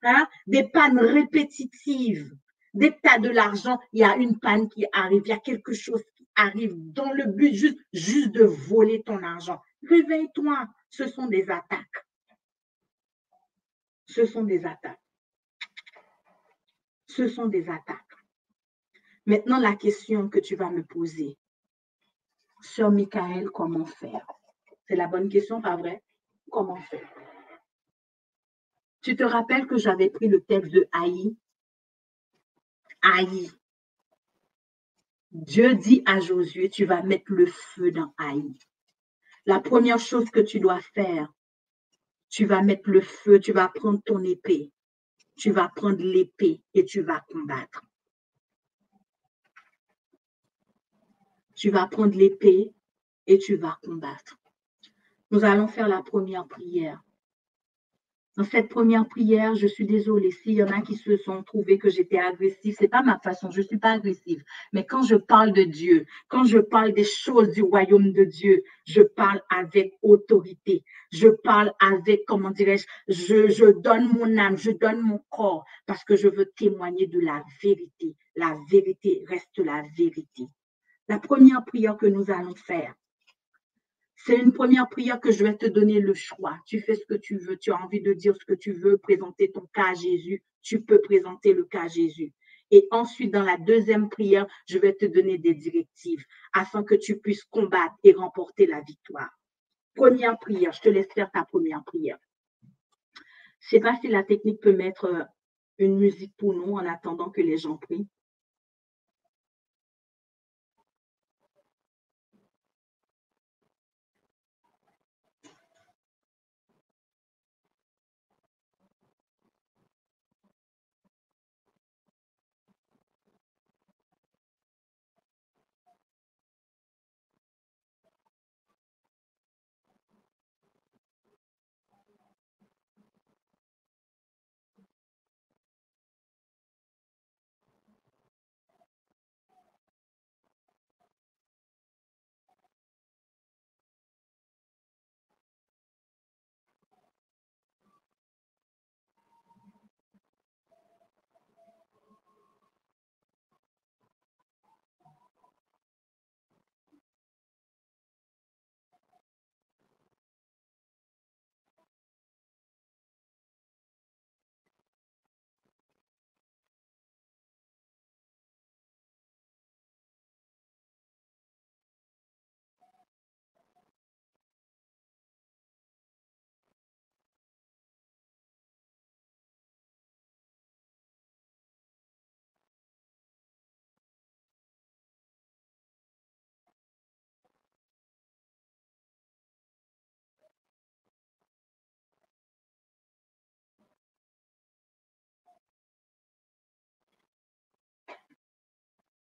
S2: Hein? Des pannes répétitives. Dès que tu as de l'argent, il y a une panne qui arrive, il y a quelque chose qui arrive dans le but juste de voler ton argent. Réveille-toi, ce sont des attaques. Ce sont des attaques. Ce sont des attaques. Maintenant, la question que tu vas me poser, Sœur Michael, comment faire? C'est la bonne question, pas vrai? Comment faire? Tu te rappelles que j'avais pris le texte de Haï? Haï. Dieu dit à Josué, tu vas mettre le feu dans Haï. La première chose que tu dois faire, tu vas mettre le feu, tu vas prendre ton épée. Tu vas prendre l'épée et tu vas combattre. Tu vas prendre l'épée et tu vas combattre. Nous allons faire la première prière. Dans cette première prière, je suis désolée s'il y en a qui se sont trouvés que j'étais agressive. C'est pas ma façon, je suis pas agressive. Mais quand je parle de Dieu, quand je parle des choses du royaume de Dieu, je parle avec autorité. Je parle avec, comment dirais-je, je donne mon âme, je donne mon corps parce que je veux témoigner de la vérité. La vérité reste la vérité. La première prière que nous allons faire, c'est une première prière que je vais te donner le choix. Tu fais ce que tu veux, tu as envie de dire ce que tu veux, présenter ton cas à Jésus, tu peux présenter le cas à Jésus. Et ensuite, dans la deuxième prière, je vais te donner des directives afin que tu puisses combattre et remporter la victoire. Première prière, je te laisse faire ta première prière. Je ne sais pas si la technique peut mettre une musique pour nous en attendant que les gens prient.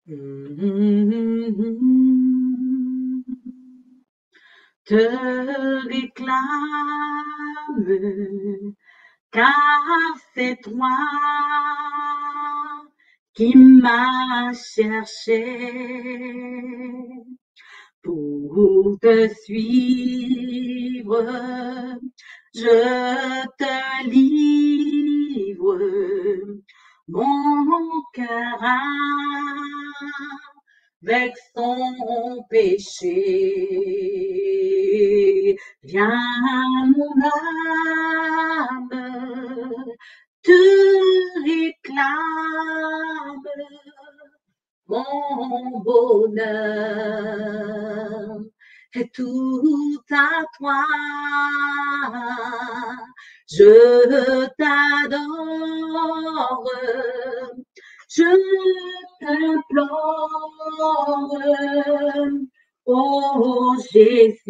S2: Te réclame, car c'est toi qui m'as cherché pour te suivre. Je te livre mon cœur avec son péché. Viens mon âme, te réclame mon bonheur est tout à toi. Je t'adore, je t'implore,
S1: Oh Jésus,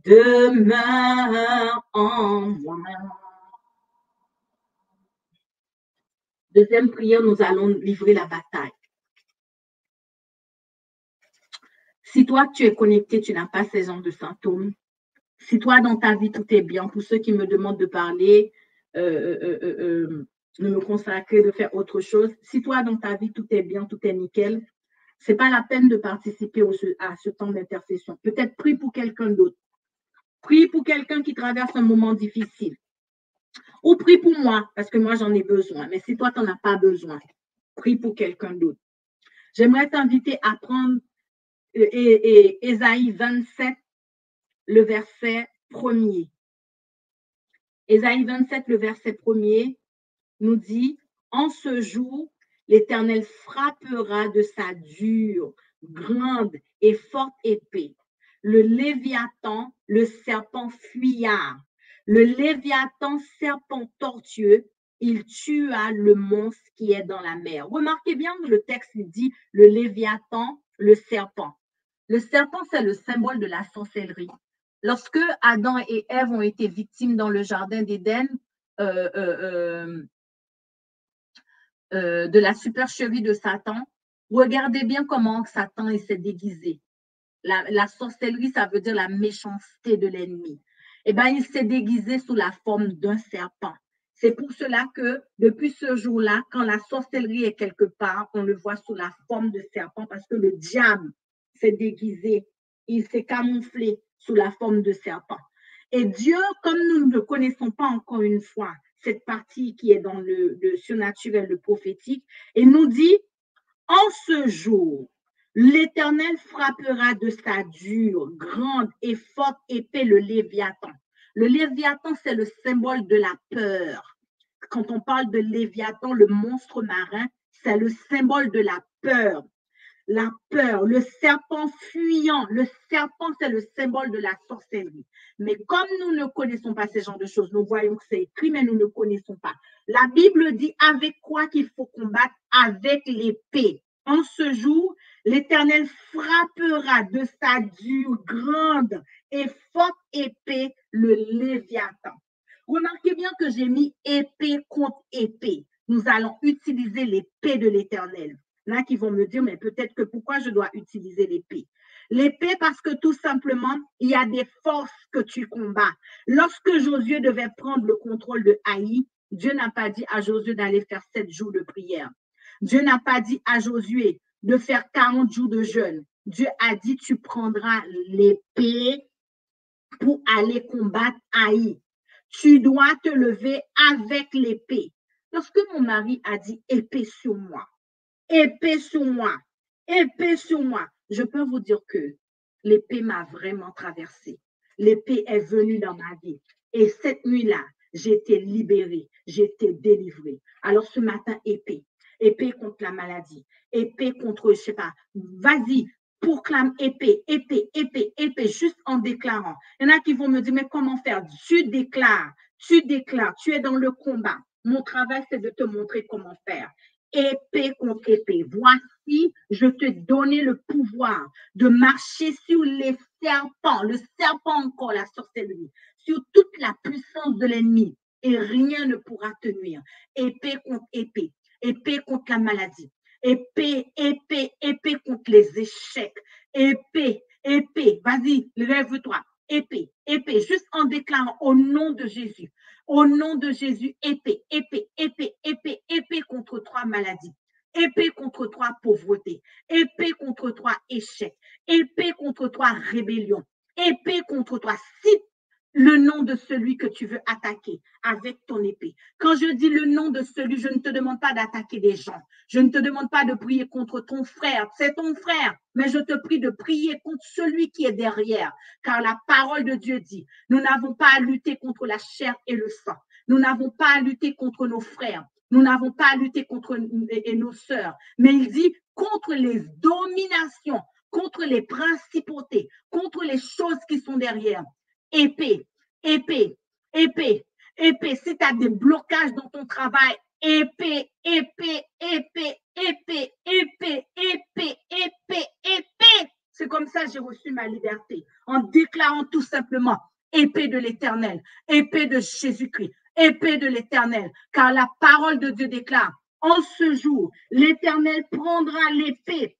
S1: demeure en moi. Deuxième prière, nous allons livrer la bataille. Si toi, tu es connecté, tu n'as pas ces genres de symptômes. Si toi, dans ta vie, tout est bien, pour ceux qui me demandent de parler, de me consacrer, de faire autre chose, si toi, dans ta vie, tout est bien, tout est nickel, ce n'est pas la peine de participer à ce temps d'intercession. Peut-être prie pour quelqu'un d'autre. Prie pour quelqu'un qui traverse un moment difficile. Ou prie pour moi, parce que moi, j'en ai besoin. Mais si toi, tu n'en as pas besoin, prie pour quelqu'un d'autre. J'aimerais t'inviter à prendre Ésaïe 27, le verset 1er. Ésaïe 27, le verset 1er nous dit, en ce jour, l'Éternel frappera de sa dure, grande et forte épée. Le Léviathan, le serpent fuyard. Le Léviathan, serpent tortueux, il tua le monstre qui est dans la mer. Remarquez bien que le texte dit le Léviathan, le serpent. Le serpent, c'est le symbole de la sorcellerie. Lorsque Adam et Ève ont été victimes dans le jardin d'Éden de la supercherie de Satan, regardez bien comment Satan s'est déguisé. La sorcellerie, ça veut dire la méchanceté de l'ennemi. Eh bien, il s'est déguisé sous la forme d'un serpent. C'est pour cela que depuis ce jour-là, quand la sorcellerie est quelque part, on le voit sous la forme de serpent parce que le diable s'est déguisé, il s'est camouflé sous la forme de serpent. Et Dieu, comme nous ne connaissons pas encore une fois cette partie qui est dans le surnaturel, le prophétique, il nous dit, en ce jour, l'Éternel frappera de sa dure, grande et forte épée le Léviathan. Le Léviathan, c'est le symbole de la peur. Quand on parle de Léviathan, le monstre marin, c'est le symbole de la peur. La peur, le serpent fuyant, le serpent, c'est le symbole de la sorcellerie. Mais comme nous ne connaissons pas ces genres de choses, nous voyons que c'est écrit, mais nous ne connaissons pas. La Bible dit avec quoi qu'il faut combattre? Avec l'épée. En ce jour, l'Éternel frappera de sa dure, grande et forte épée le Léviathan. Remarquez bien que j'ai mis épée contre épée. Nous allons utiliser l'épée de l'Éternel. Là, qui vont me dire, mais peut-être que pourquoi je dois utiliser l'épée? L'épée, parce que tout simplement, il y a des forces que tu combats. Lorsque Josué devait prendre le contrôle de Haï, Dieu n'a pas dit à Josué d'aller faire 7 jours de prière. Dieu n'a pas dit à Josué de faire 40 jours de jeûne. Dieu a dit, tu prendras l'épée pour aller combattre Haï. Tu dois te lever avec l'épée. Lorsque mon mari a dit épée sur moi, épée sur moi, épée sur moi, je peux vous dire que l'épée m'a vraiment traversée. L'épée est venue dans ma vie. Et cette nuit-là, j'ai été libérée, j'ai été délivrée. Alors ce matin, épée. Épée contre la maladie. Épée contre, je ne sais pas, vas-y, proclame épée, épée, épée, épée, juste en déclarant. Il y en a qui vont me dire, mais comment faire? Tu déclares, tu es dans le combat. Mon travail, c'est de te montrer comment faire. Épée contre épée. Voici, je te donnais le pouvoir de marcher sur les serpents, le serpent encore, la sorcellerie, sur toute la puissance de l'ennemi, et rien ne pourra te nuire. Épée contre épée, épée contre la maladie, épée, épée, épée contre les échecs, épée, épée, vas-y, lève-toi, épée, épée, juste en déclarant au nom de Jésus. Au nom de Jésus, épée, épée, épée, épée, épée contre 3 maladies, épée contre 3 pauvretés, épée contre 3 échecs, épée contre 3 rébellions, épée contre 3. Cite le nom de celui que tu veux attaquer avec ton épée. Quand je dis le nom de celui, je ne te demande pas d'attaquer des gens. Je ne te demande pas de prier contre ton frère. C'est ton frère. Mais je te prie de prier contre celui qui est derrière. Car la parole de Dieu dit, nous n'avons pas à lutter contre la chair et le sang. Nous n'avons pas à lutter contre nos frères. Nous n'avons pas à lutter contre nos sœurs. Mais il dit contre les dominations, contre les principautés, contre les choses qui sont derrière. Épée, épée, épée, épée. Si tu as des blocages dans ton travail, épée, épée, épée, épée, épée, épée, épée,
S2: j'ai reçu ma liberté, en déclarant tout simplement épée de l'Éternel, épée de Jésus-Christ, épée de l'Éternel, car la parole de Dieu déclare, en ce jour, l'Éternel prendra l'épée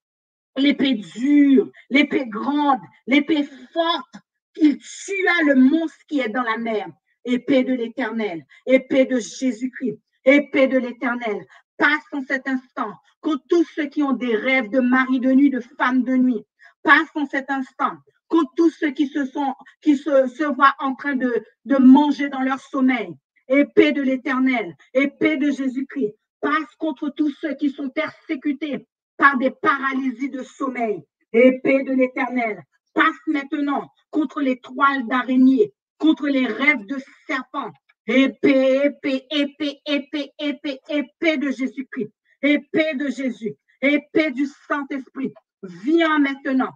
S2: dure, l'épée grande, l'épée forte, il tua le monstre qui est dans la mer. Épée de l'Éternel, épée de Jésus-Christ, épée de l'Éternel, passe en cet instant contre tous ceux qui ont des rêves de mari de nuit, de femme de nuit. Passe en cet instant contre tous ceux qui se voient en train de manger dans leur sommeil. Épée de l'Éternel, épée de Jésus-Christ, passe contre tous ceux qui sont persécutés par des paralysies de sommeil. Épée de l'Éternel, passe maintenant contre les toiles d'araignée, contre les rêves de serpents. Épée, épée, épée, épée, épée, épée de Jésus-Christ, épée de Jésus, épée du Saint-Esprit. Viens maintenant,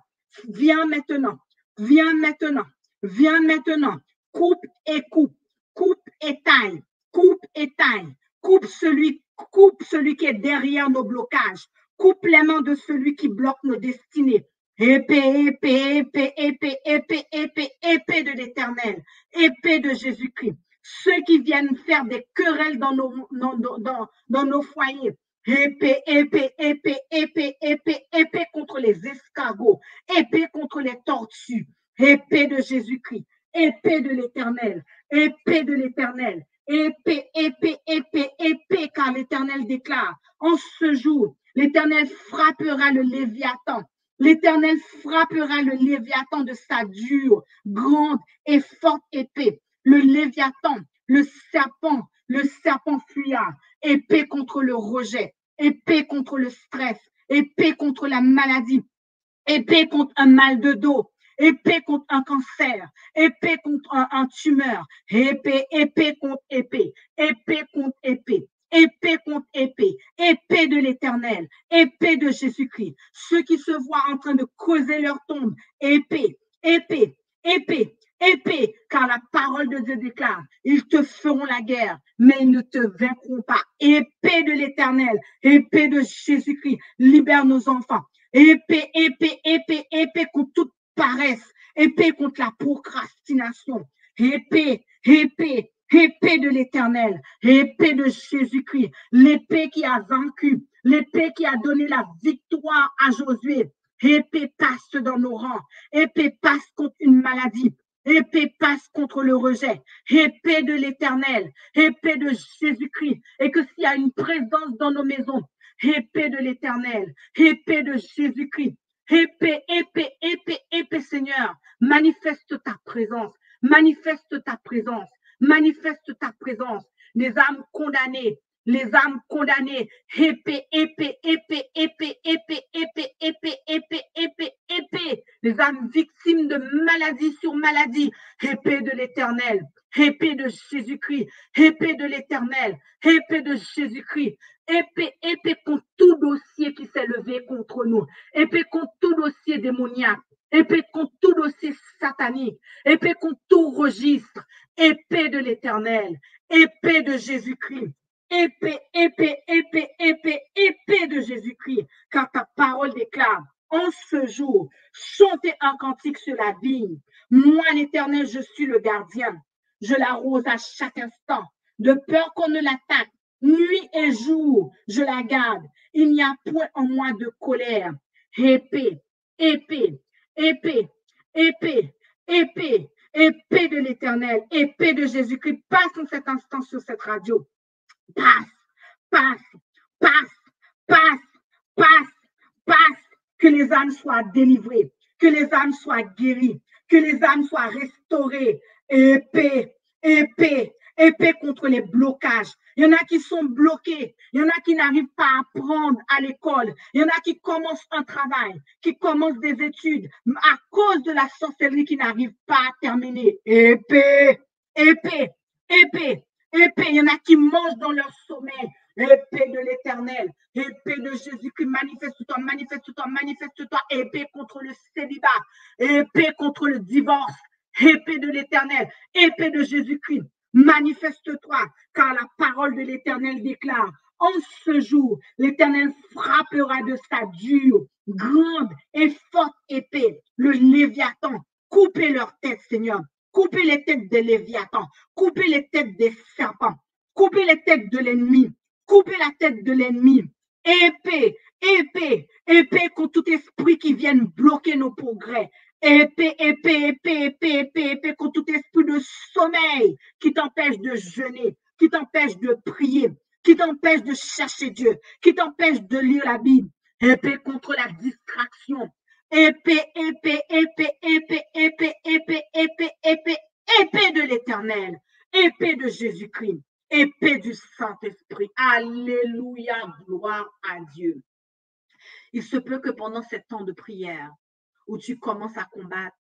S2: viens maintenant, viens maintenant, viens maintenant. Coupe et coupe, coupe et taille, coupe et taille, coupe celui qui est derrière nos blocages. Coupe les mains de celui qui bloque nos destinées. Épée, épée, épée, épée, épée, épée, épée de l'Éternel, épée de Jésus-Christ. Ceux qui viennent faire des querelles dans nos foyers. Épée, épée, épée, épée, épée, épée contre les escargots, épée contre les tortues. Épée de Jésus-Christ, épée de l'Éternel, épée de l'Éternel. Épée, épée, épée, épée, car l'Éternel déclare, en ce jour, l'Éternel frappera le Léviathan. L'Éternel frappera le Léviathan de sa dure, grande et forte épée. Le Léviathan, le serpent fuyard, épée contre le rejet, épée contre le stress, épée contre la maladie, épée contre un mal de dos, épée contre un cancer, épée contre un tumeur, épée, épée contre épée, épée contre épée. Épée contre épée, épée de l'Éternel, épée de Jésus-Christ. Ceux qui se voient en train de creuser leur tombe, épée, épée, épée, épée, car la parole de Dieu déclare, ils te feront la guerre, mais ils ne te vaincront pas. Épée de l'Éternel, épée de Jésus-Christ, libère nos enfants. Épée, épée, épée, épée contre toute paresse, épée contre la procrastination. Épée, épée, épée de l'Éternel, épée de Jésus-Christ, l'épée qui a vaincu, l'épée qui a donné la victoire à Josué. Épée passe dans nos rangs, épée passe contre une maladie, épée passe contre le rejet, épée de l'Éternel, épée de Jésus-Christ, et que s'il y a une présence dans nos maisons, épée de l'Éternel, épée de Jésus-Christ, épée, épée, épée, épée, Seigneur, manifeste ta présence, manifeste ta présence. Manifeste ta présence, les âmes condamnées, épée, épée, épée, épée, épée, épée, épée, épée, épée, épée, les âmes victimes de maladie sur maladie, épée de l'Éternel, épée de Jésus-Christ, épée de l'Éternel, épée de Jésus-Christ, épée, épée contre tout dossier qui s'est levé contre nous, épée contre tout dossier démoniaque, épée contre tout dossier satanique, épée contre tout registre, épée de l'Éternel, épée de Jésus-Christ, épée, épée, épée, épée, épée de Jésus-Christ, car ta parole déclare, en ce jour, chantez un cantique sur la vigne. Moi, l'Éternel, je suis le gardien. Je l'arrose à chaque instant, de peur qu'on ne l'attaque. Nuit et jour, je la garde. Il n'y a point en moi de colère. Épée, épée, épée, épée, épée, épée de l'Éternel, épée de Jésus-Christ, passe en cet instant sur cette radio. Passe, passe, passe, passe, passe, passe, que les âmes soient délivrées, que les âmes soient guéries, que les âmes soient restaurées. Épée, épée, épée contre les blocages. Il y en a qui sont bloqués. Il y en a qui n'arrivent pas à apprendre à l'école. Il y en a qui commencent un travail, qui commencent des études à cause de la sorcellerie qui n'arrive pas à terminer. Épée, épée, épée, épée. Il y en a qui mangent dans leur sommeil. Épée de l'Éternel, épée de Jésus-Christ, manifeste-toi, manifeste-toi, manifeste-toi. Épée contre le célibat, épée contre le divorce. Épée de l'Éternel, épée de Jésus-Christ, manifeste-toi, car la parole de l'Éternel déclare, en ce jour, l'Éternel frappera de sa dure, grande et forte épée. le Léviathan. Coupez leurs têtes, Seigneur. Coupez les têtes des Léviathans. Coupez les têtes des serpents. Coupez les têtes de l'ennemi. Coupez la tête de l'ennemi. Épée, épée, épée contre tout esprit qui vienne bloquer nos progrès. Épée, épée, épée, épée, épée, épée contre tout esprit de sommeil qui t'empêche de jeûner, qui t'empêche de prier, qui t'empêche de chercher Dieu, qui t'empêche de lire la Bible. Épée contre la distraction. Épée, épée, épée, épée, épée, épée, épée, épée, épée de l'Éternel, épée de Jésus-Christ, épée du Saint-Esprit. Alléluia, gloire à Dieu. Il se peut que pendant ces temps de prière où tu commences à combattre,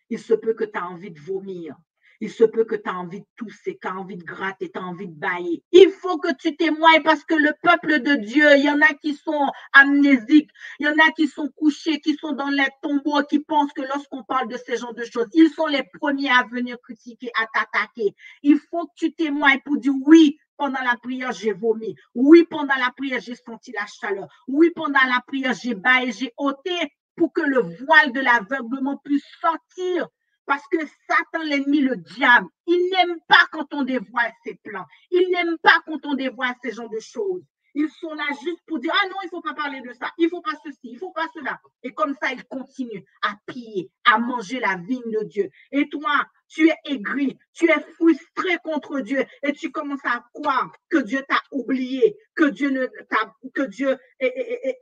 S2: il se peut que tu as envie de vomir. Il se peut que tu as envie de tousser, que tu as envie de gratter, tu as envie de bailler. Il faut que tu témoignes parce que le peuple de Dieu, il y en a qui sont amnésiques, il y en a qui sont couchés, qui sont dans les tombeaux, qui pensent que lorsqu'on parle de ces genres de choses, ils sont les premiers à venir critiquer, à t'attaquer. Il faut que tu témoignes pour dire oui, pendant la prière, j'ai vomi. Oui, pendant la prière, j'ai senti la chaleur. Oui, pendant la prière, j'ai baillé, j'ai ôté pour que le voile de l'aveuglement puisse sortir. Parce que Satan, l'ennemi, le diable, il n'aime pas quand on dévoile ses plans. Il n'aime pas quand on dévoile ces genres de choses. Ils sont là juste pour dire, ah non, il ne faut pas parler de ça, il ne faut pas ceci, il ne faut pas cela. Et comme ça, ils continuent à piller, à manger la vigne de Dieu. Et toi, tu es aigri, tu es frustré contre Dieu et tu commences à croire que Dieu t'a oublié, que Dieu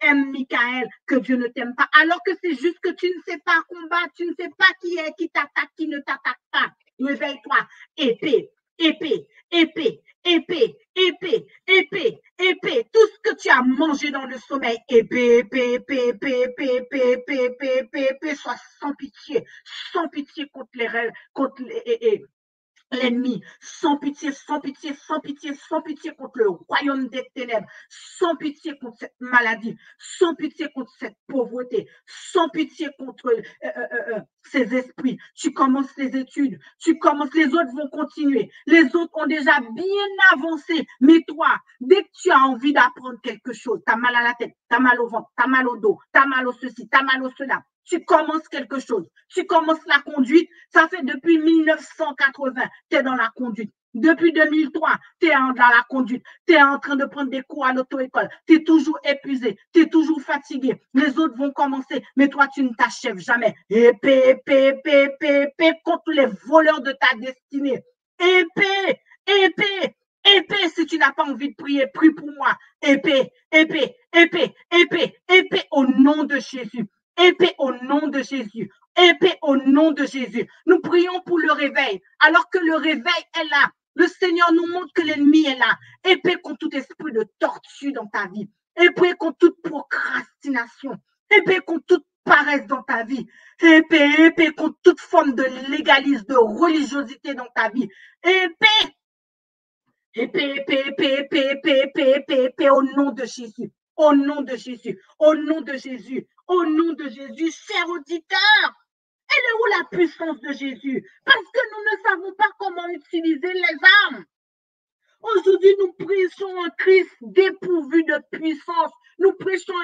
S2: aime Michael, que Dieu ne t'aime pas. Alors que c'est juste que tu ne sais pas combattre, tu ne sais pas qui t'attaque, qui ne t'attaque pas. Réveille-toi, épée, épée, épée, épée, épée, épée, épée, tout ce que tu as mangé dans le sommeil, épée, épée, épée, épée, épée, épée, épée, épée, épée, épée, sois sans pitié contre les rêves, contre l'ennemi, sans pitié, sans pitié, sans pitié, sans pitié contre le royaume des ténèbres, sans pitié contre cette maladie, sans pitié contre cette pauvreté, sans pitié contre ces esprits. Tu commences les études, les autres vont continuer, les autres ont déjà bien avancé, mais toi, dès que tu as envie d'apprendre quelque chose, tu as mal à la tête, tu as mal au ventre, tu as mal au dos, tu as mal au ceci, tu as mal au cela, tu commences quelque chose, tu commences la conduite, ça fait depuis 1980, tu es dans la conduite. Depuis 2003, tu es dans la conduite. Tu es en train de prendre des cours à l'auto-école. Tu es toujours épuisé, tu es toujours fatigué. Les autres vont commencer, mais toi, tu ne t'achèves jamais. Épée, épée, épée, épée, épée contre les voleurs de ta destinée. Épée, épée, épée, si tu n'as pas envie de prier, prie pour moi. Épée, épée, épée, épée, épée, au nom de Jésus. Épée au nom de Jésus. Épée au nom de Jésus. Nous prions pour le réveil. Alors que le réveil est là, le Seigneur nous montre que l'ennemi est là. Épée contre tout esprit de tortue dans ta vie. Épée contre toute procrastination. Épée contre toute paresse dans ta vie. Épée contre toute forme de légalisme, de religiosité dans ta vie. Épée, épée, au nom de Jésus. Au nom de Jésus, au nom de Jésus, au nom de Jésus, cher auditeur, elle est où la puissance de Jésus? Parce que nous ne savons pas comment utiliser les armes. Aujourd'hui, nous prêchons un Christ dépourvu de puissance. Nous prêchons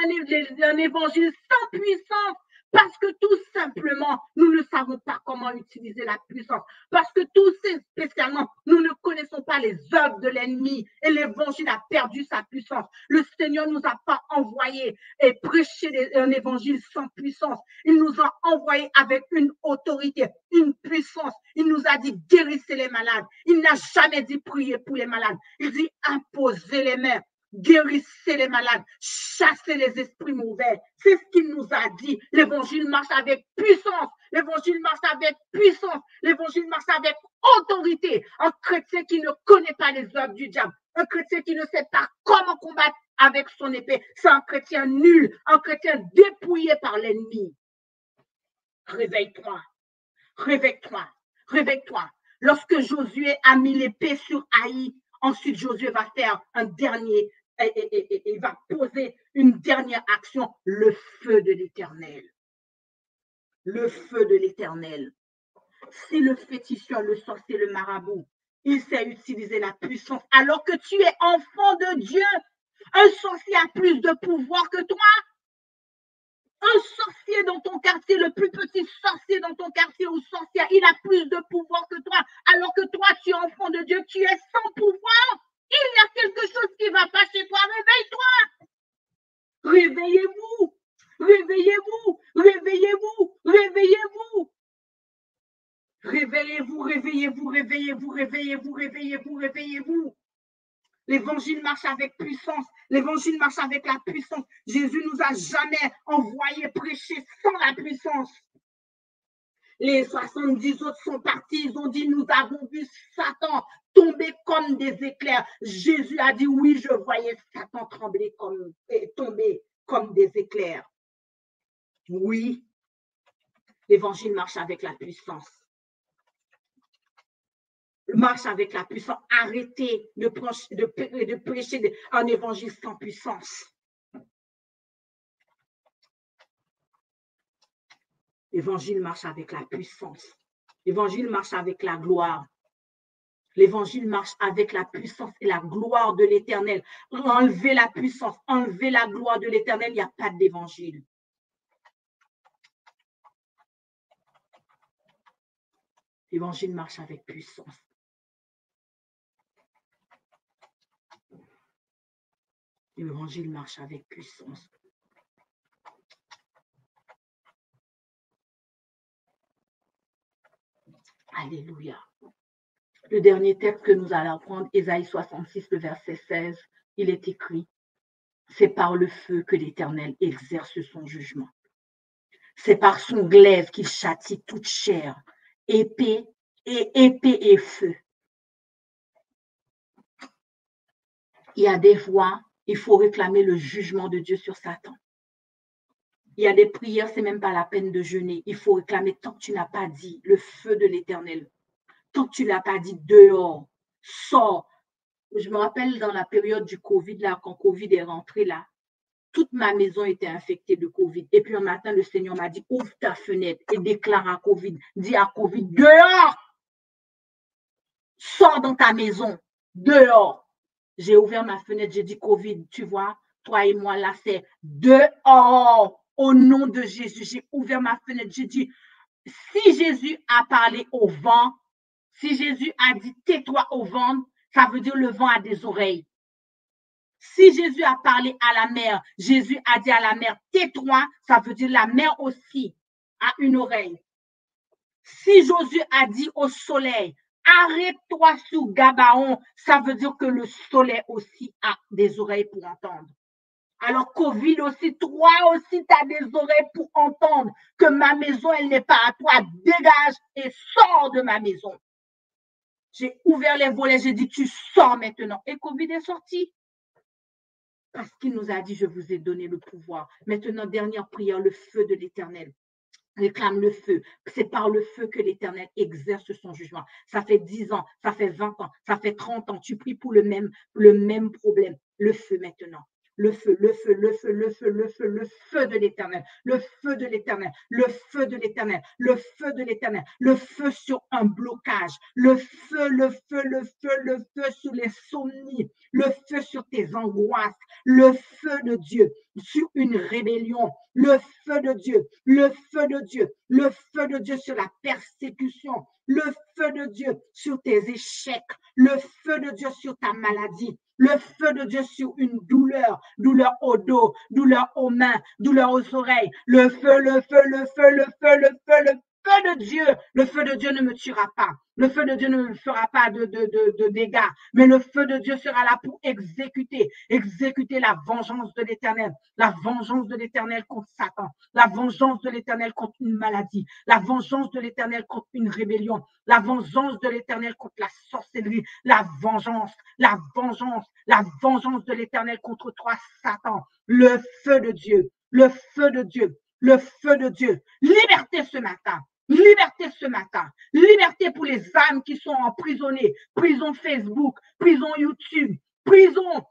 S2: un évangile sans puissance. Parce que tout simplement, nous ne savons pas comment utiliser la puissance. Parce que tout spécialement, nous ne connaissons pas les œuvres de l'ennemi et l'évangile a perdu sa puissance. Le Seigneur ne nous a pas envoyé et prêché un évangile sans puissance. Il nous a envoyé avec une autorité, une puissance. Il nous a dit guérissez les malades. Il n'a jamais dit prier pour les malades. Il dit imposez les mains. Guérissez les malades, chassez les esprits mauvais. C'est ce qu'il nous a dit. L'évangile marche avec puissance. L'évangile marche avec puissance. L'évangile marche avec autorité. Un chrétien qui ne connaît pas les œuvres du diable, un chrétien qui ne sait pas comment combattre avec son épée, c'est un chrétien nul, un chrétien dépouillé par l'ennemi. Réveille-toi, réveille-toi, réveille-toi. Lorsque Josué a mis l'épée sur Haï, ensuite Josué va faire un dernier il va poser une dernière action, le feu de l'Éternel. Le feu de l'Éternel. C'est le féticheur, le sorcier, le marabout. Il sait utiliser la puissance alors que tu es enfant de Dieu. Un sorcier a plus de pouvoir que toi. Un sorcier dans ton quartier, le plus petit sorcier dans ton quartier ou sorcière, il a plus de pouvoir que toi, alors que toi, tu es enfant de Dieu, tu es sans pouvoir. Il y a quelque chose qui ne va pas chez toi. Réveille-toi. Réveillez-vous. Réveillez-vous. Réveillez-vous. Réveillez-vous. Réveillez-vous, réveillez-vous, réveillez-vous, réveillez-vous, réveillez-vous, réveillez-vous. L'évangile marche avec puissance. L'évangile marche avec la puissance. Jésus nous a jamais envoyé prêcher sans la puissance. Les 70 autres sont partis. Ils ont dit, nous avons vu Satan tomber comme des éclairs. Jésus a dit, oui, je voyais Satan tomber comme des éclairs. Oui, l'évangile marche avec la puissance. Marche avec la puissance. Arrêtez de prêcher un évangile sans puissance. L'évangile marche avec la puissance. L'évangile marche avec la gloire. L'évangile marche avec la puissance et la gloire de l'Éternel. Enlevez la puissance, enlevez la gloire de l'Éternel, il n'y a pas d'évangile. L'évangile marche avec puissance. L'évangile marche avec puissance. Alléluia. Le dernier texte que nous allons prendre, Ésaïe 66, le verset 16, il est écrit, c'est par le feu que l'Éternel exerce son jugement. C'est par son glaive qu'il châtie toute chair, épée et feu. Il y a des voix, il faut réclamer le jugement de Dieu sur Satan. Il y a des prières, c'est même pas la peine de jeûner. Il faut réclamer tant que tu n'as pas dit le feu de l'Éternel. Tant que tu n'as pas dit dehors, sors. Je me rappelle dans la période du Covid, là, quand Covid est rentré, là, toute ma maison était infectée de Covid. Et puis un matin, le Seigneur m'a dit, ouvre ta fenêtre et déclare à Covid. Dis à Covid, dehors. Sors dans ta maison, dehors. J'ai ouvert ma fenêtre, j'ai dit, Covid, tu vois, toi et moi, là, c'est dehors. Au nom de Jésus, j'ai ouvert ma fenêtre, j'ai dit, si Jésus a parlé au vent, si Jésus a dit, tais-toi au vent, ça veut dire le vent a des oreilles. Si Jésus a parlé à la mer, Jésus a dit à la mer, tais-toi, ça veut dire la mer aussi a une oreille. Si Josué a dit au soleil, arrête-toi sur Gabaon, ça veut dire que le soleil aussi a des oreilles pour entendre. Alors Covid aussi, toi aussi, tu as des oreilles pour entendre que ma maison, elle n'est pas à toi. Dégage et sors de ma maison. J'ai ouvert les volets, j'ai dit, tu sors maintenant. Et Covid est sorti. Parce qu'il nous a dit, je vous ai donné le pouvoir. Maintenant, dernière prière, le feu de l'Éternel. Réclame le feu. C'est par le feu que l'Éternel exerce son jugement. Ça fait 10 ans, ça fait 20 ans, ça fait 30 ans. Tu pries pour le même problème. Le feu maintenant. Le feu, le feu, le feu, le feu, le feu, le feu de l'Éternel, le feu de l'Éternel, le feu de l'Éternel, le feu de l'Éternel, le feu sur un blocage, le feu, le feu, le feu, le feu sur les somnies, le feu sur tes angoisses, le feu de Dieu sur une rébellion, le feu de Dieu, le feu de Dieu, le feu de Dieu sur la persécution, le feu de Dieu sur tes échecs, le feu de Dieu sur ta maladie, le feu de Dieu sur une douleur, douleur au dos, douleur aux mains, douleur aux oreilles, le feu, le feu, le feu, le feu, le feu, le feu de Dieu. Le feu de Dieu ne me tuera pas. Le feu de Dieu ne me fera pas de dégâts, mais le feu de Dieu sera là pour exécuter la vengeance de l'Éternel, la vengeance de l'Éternel contre Satan, la vengeance de l'Éternel contre une maladie, la vengeance de l'Éternel contre une rébellion, la vengeance de l'Éternel contre la sorcellerie, la vengeance de l'Éternel contre toi, Satan, le feu de Dieu, le feu de Dieu, le feu de Dieu, liberté ce matin. Liberté ce matin. Liberté pour les âmes qui sont emprisonnées. Prison Facebook, prison YouTube, prison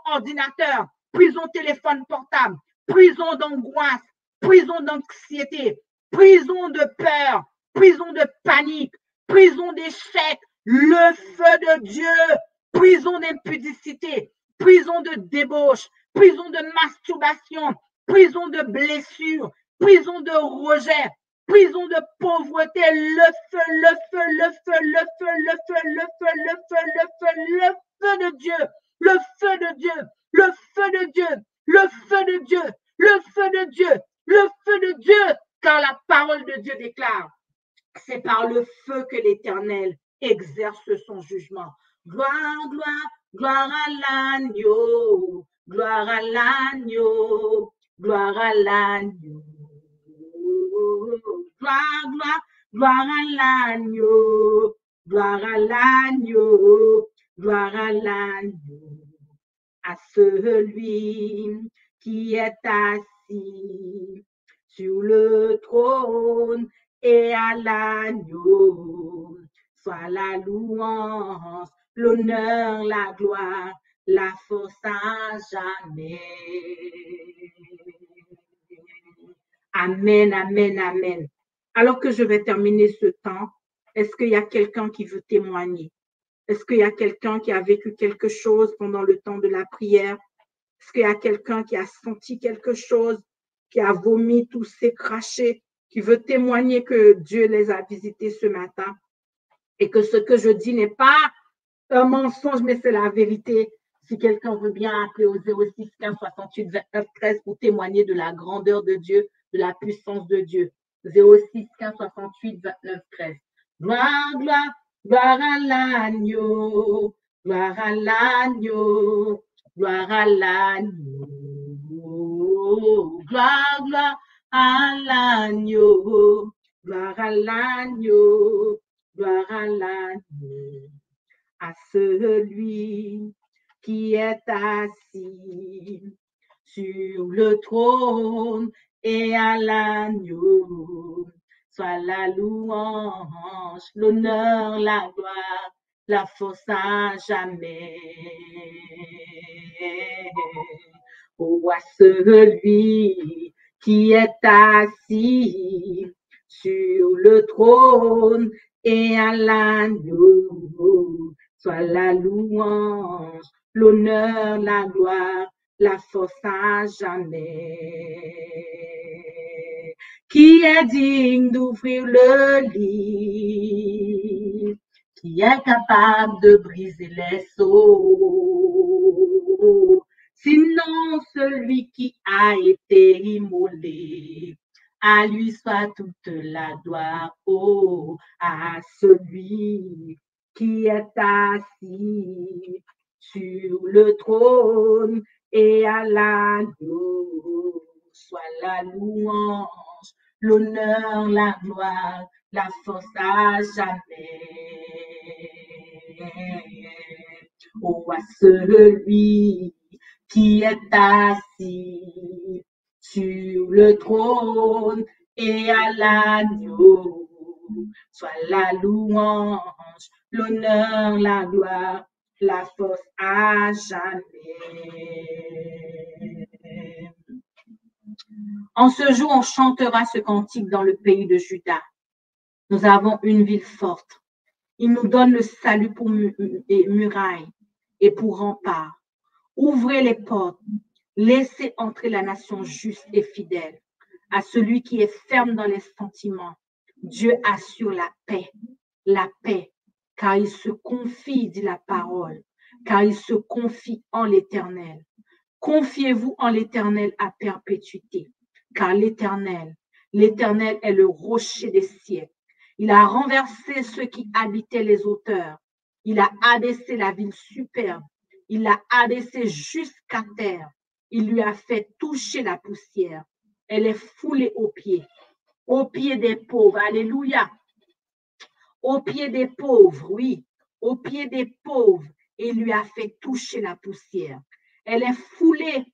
S2: ordinateur, prison téléphone portable, prison d'angoisse, prison d'anxiété, prison de peur, prison de panique, prison d'échec. Le feu de Dieu, prison d'impudicité, prison de débauche, prison de masturbation, prison de blessure. prison de rejet, prison de pauvreté, le feu, le feu, le feu, le feu, le feu, le feu, le feu, le feu, le feu de Dieu, le feu de Dieu, le feu de Dieu, le feu de Dieu, le feu de Dieu, le feu de Dieu, car la parole de Dieu déclare, c'est par le feu que l'Éternel exerce son jugement. Gloire, gloire, gloire à l'agneau, gloire à l'agneau, gloire à l'agneau. Gloire, gloire, gloire à l'agneau, gloire à l'agneau, gloire à l'agneau, à celui qui est assis sur le trône et à l'agneau, soit la louange, l'honneur, la gloire, la force à jamais. Amen, amen, amen. Alors que je vais terminer ce temps, est-ce qu'il y a quelqu'un qui veut témoigner? Est-ce qu'il y a quelqu'un qui a vécu quelque chose pendant le temps de la prière? Est-ce qu'il y a quelqu'un qui a senti quelque chose, qui a vomi, toussé, craché, qui veut témoigner que Dieu les a visités ce matin et que ce que je dis n'est pas un mensonge, mais c'est la vérité? Si quelqu'un veut bien appeler au 06 15 68 29 13 pour témoigner de la grandeur de Dieu, de la puissance de Dieu. 06 15 68 29 13. Gloire, gloire, gloire à l'agneau, gloire à l'agneau, gloire à l'agneau. Gloire, gloire à l'agneau, gloire à l'agneau, gloire à l'agneau, à celui qui est assis sur le trône et à l'agneau, soit la louange, l'honneur, la gloire, la force à jamais. Oh, à celui qui est assis sur le trône et à l'agneau, soit la louange, l'honneur, la gloire, la force à jamais. Qui est digne d'ouvrir le livre, qui est capable de briser les sceaux, sinon celui qui a été immolé. À lui soit toute la gloire, oh, à celui qui est assis sur le trône et à l'agneau, soit la louange, l'honneur, la gloire, la force à jamais. Oh, à celui qui est assis sur le trône et à l'agneau, soit la louange, l'honneur, la gloire, la force à jamais. En ce jour, on chantera ce cantique dans le pays de Juda. Nous avons une ville forte. Il nous donne le salut pour murailles et pour remparts. Ouvrez les portes, laissez entrer la nation juste et fidèle. À celui qui est ferme dans les sentiments, Dieu assure la paix, car il se confie, dit la parole, car il se confie en l'Éternel. Confiez-vous en l'Éternel à perpétuité, car l'Éternel est le rocher des siècles. Il a renversé ceux qui habitaient les hauteurs. Il a abaissé la ville superbe. Il l'a abaissée jusqu'à terre. Il lui a fait toucher la poussière. Elle est foulée aux pieds des pauvres. Alléluia. Aux pieds des pauvres, oui, aux pieds des pauvres. Et il lui a fait toucher la poussière. Elle est foulée,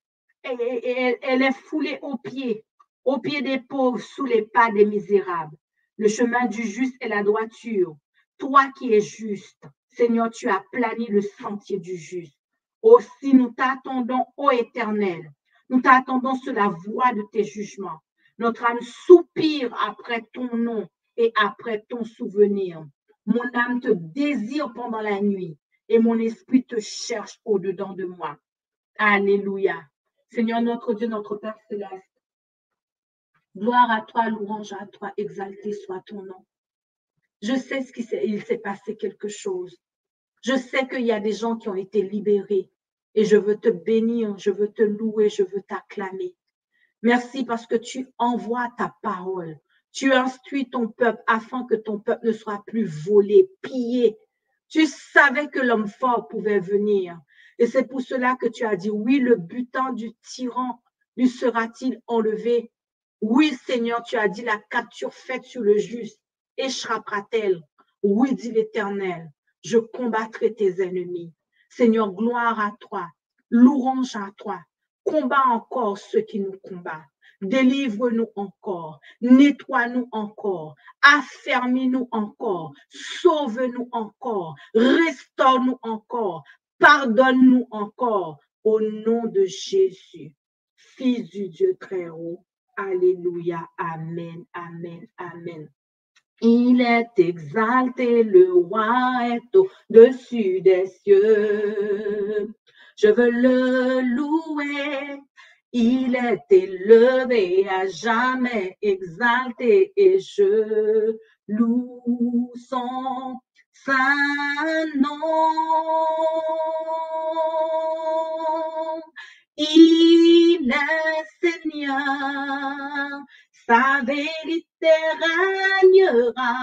S2: elle est foulée aux pieds des pauvres, sous les pas des misérables. Le chemin du juste est la droiture. Toi qui es juste, Seigneur, tu as plani le sentier du juste. Aussi, nous t'attendons, ô Éternel. Nous t'attendons sur la voie de tes jugements. Notre âme soupire après ton nom et après ton souvenir. Mon âme te désire pendant la nuit et mon esprit te cherche au-dedans de moi. Alléluia. Seigneur, notre Dieu, notre Père céleste,
S1: Gloire à toi, louange à toi, exalté soit ton nom. Je sais il s'est passé quelque chose. Je sais qu'il y a des gens qui ont été libérés et je veux te bénir, je veux te louer, je veux t'acclamer. Merci parce que tu envoies ta parole. Tu instruis ton peuple afin que ton peuple ne soit plus volé, pillé. Tu savais que l'homme fort pouvait venir. Et c'est pour cela que tu as dit, oui, le butin du tyran lui sera-t-il enlevé? Oui, Seigneur, tu as dit, la capture faite sur le juste échappera-t-elle? Oui, dit l'Éternel, je combattrai tes ennemis. Seigneur, gloire à toi, louange à toi. Combat encore ceux qui nous combattent. Délivre-nous encore, nettoie-nous encore, affermis-nous encore, sauve-nous encore, restaure-nous encore, pardonne-nous encore, au nom de Jésus, Fils du Dieu très haut. Alléluia, amen, amen, amen. Il est exalté, le roi est au-dessus des cieux. Je veux le louer. Il est élevé, à jamais exalté, et je loue son saint nom. Il est Seigneur, sa vérité régnera.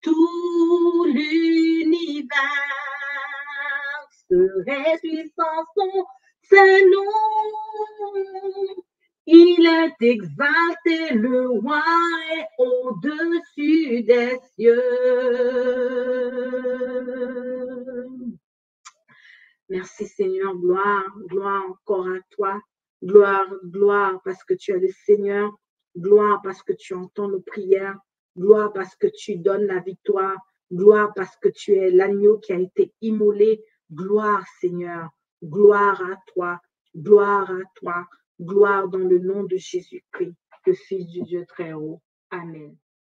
S1: Tout l'univers se réjouit en son Saint-Nom. Il est exalté, le roi est au-dessus des cieux. Merci Seigneur, gloire, gloire encore à toi. Gloire, gloire parce que tu es le Seigneur. Gloire parce que tu entends nos prières. Gloire parce que tu donnes la victoire. Gloire parce que tu es l'agneau qui a été immolé. Gloire Seigneur. Gloire à toi. Gloire à toi. Gloire dans le nom de Jésus-Christ, le Fils du Dieu très haut. Amen.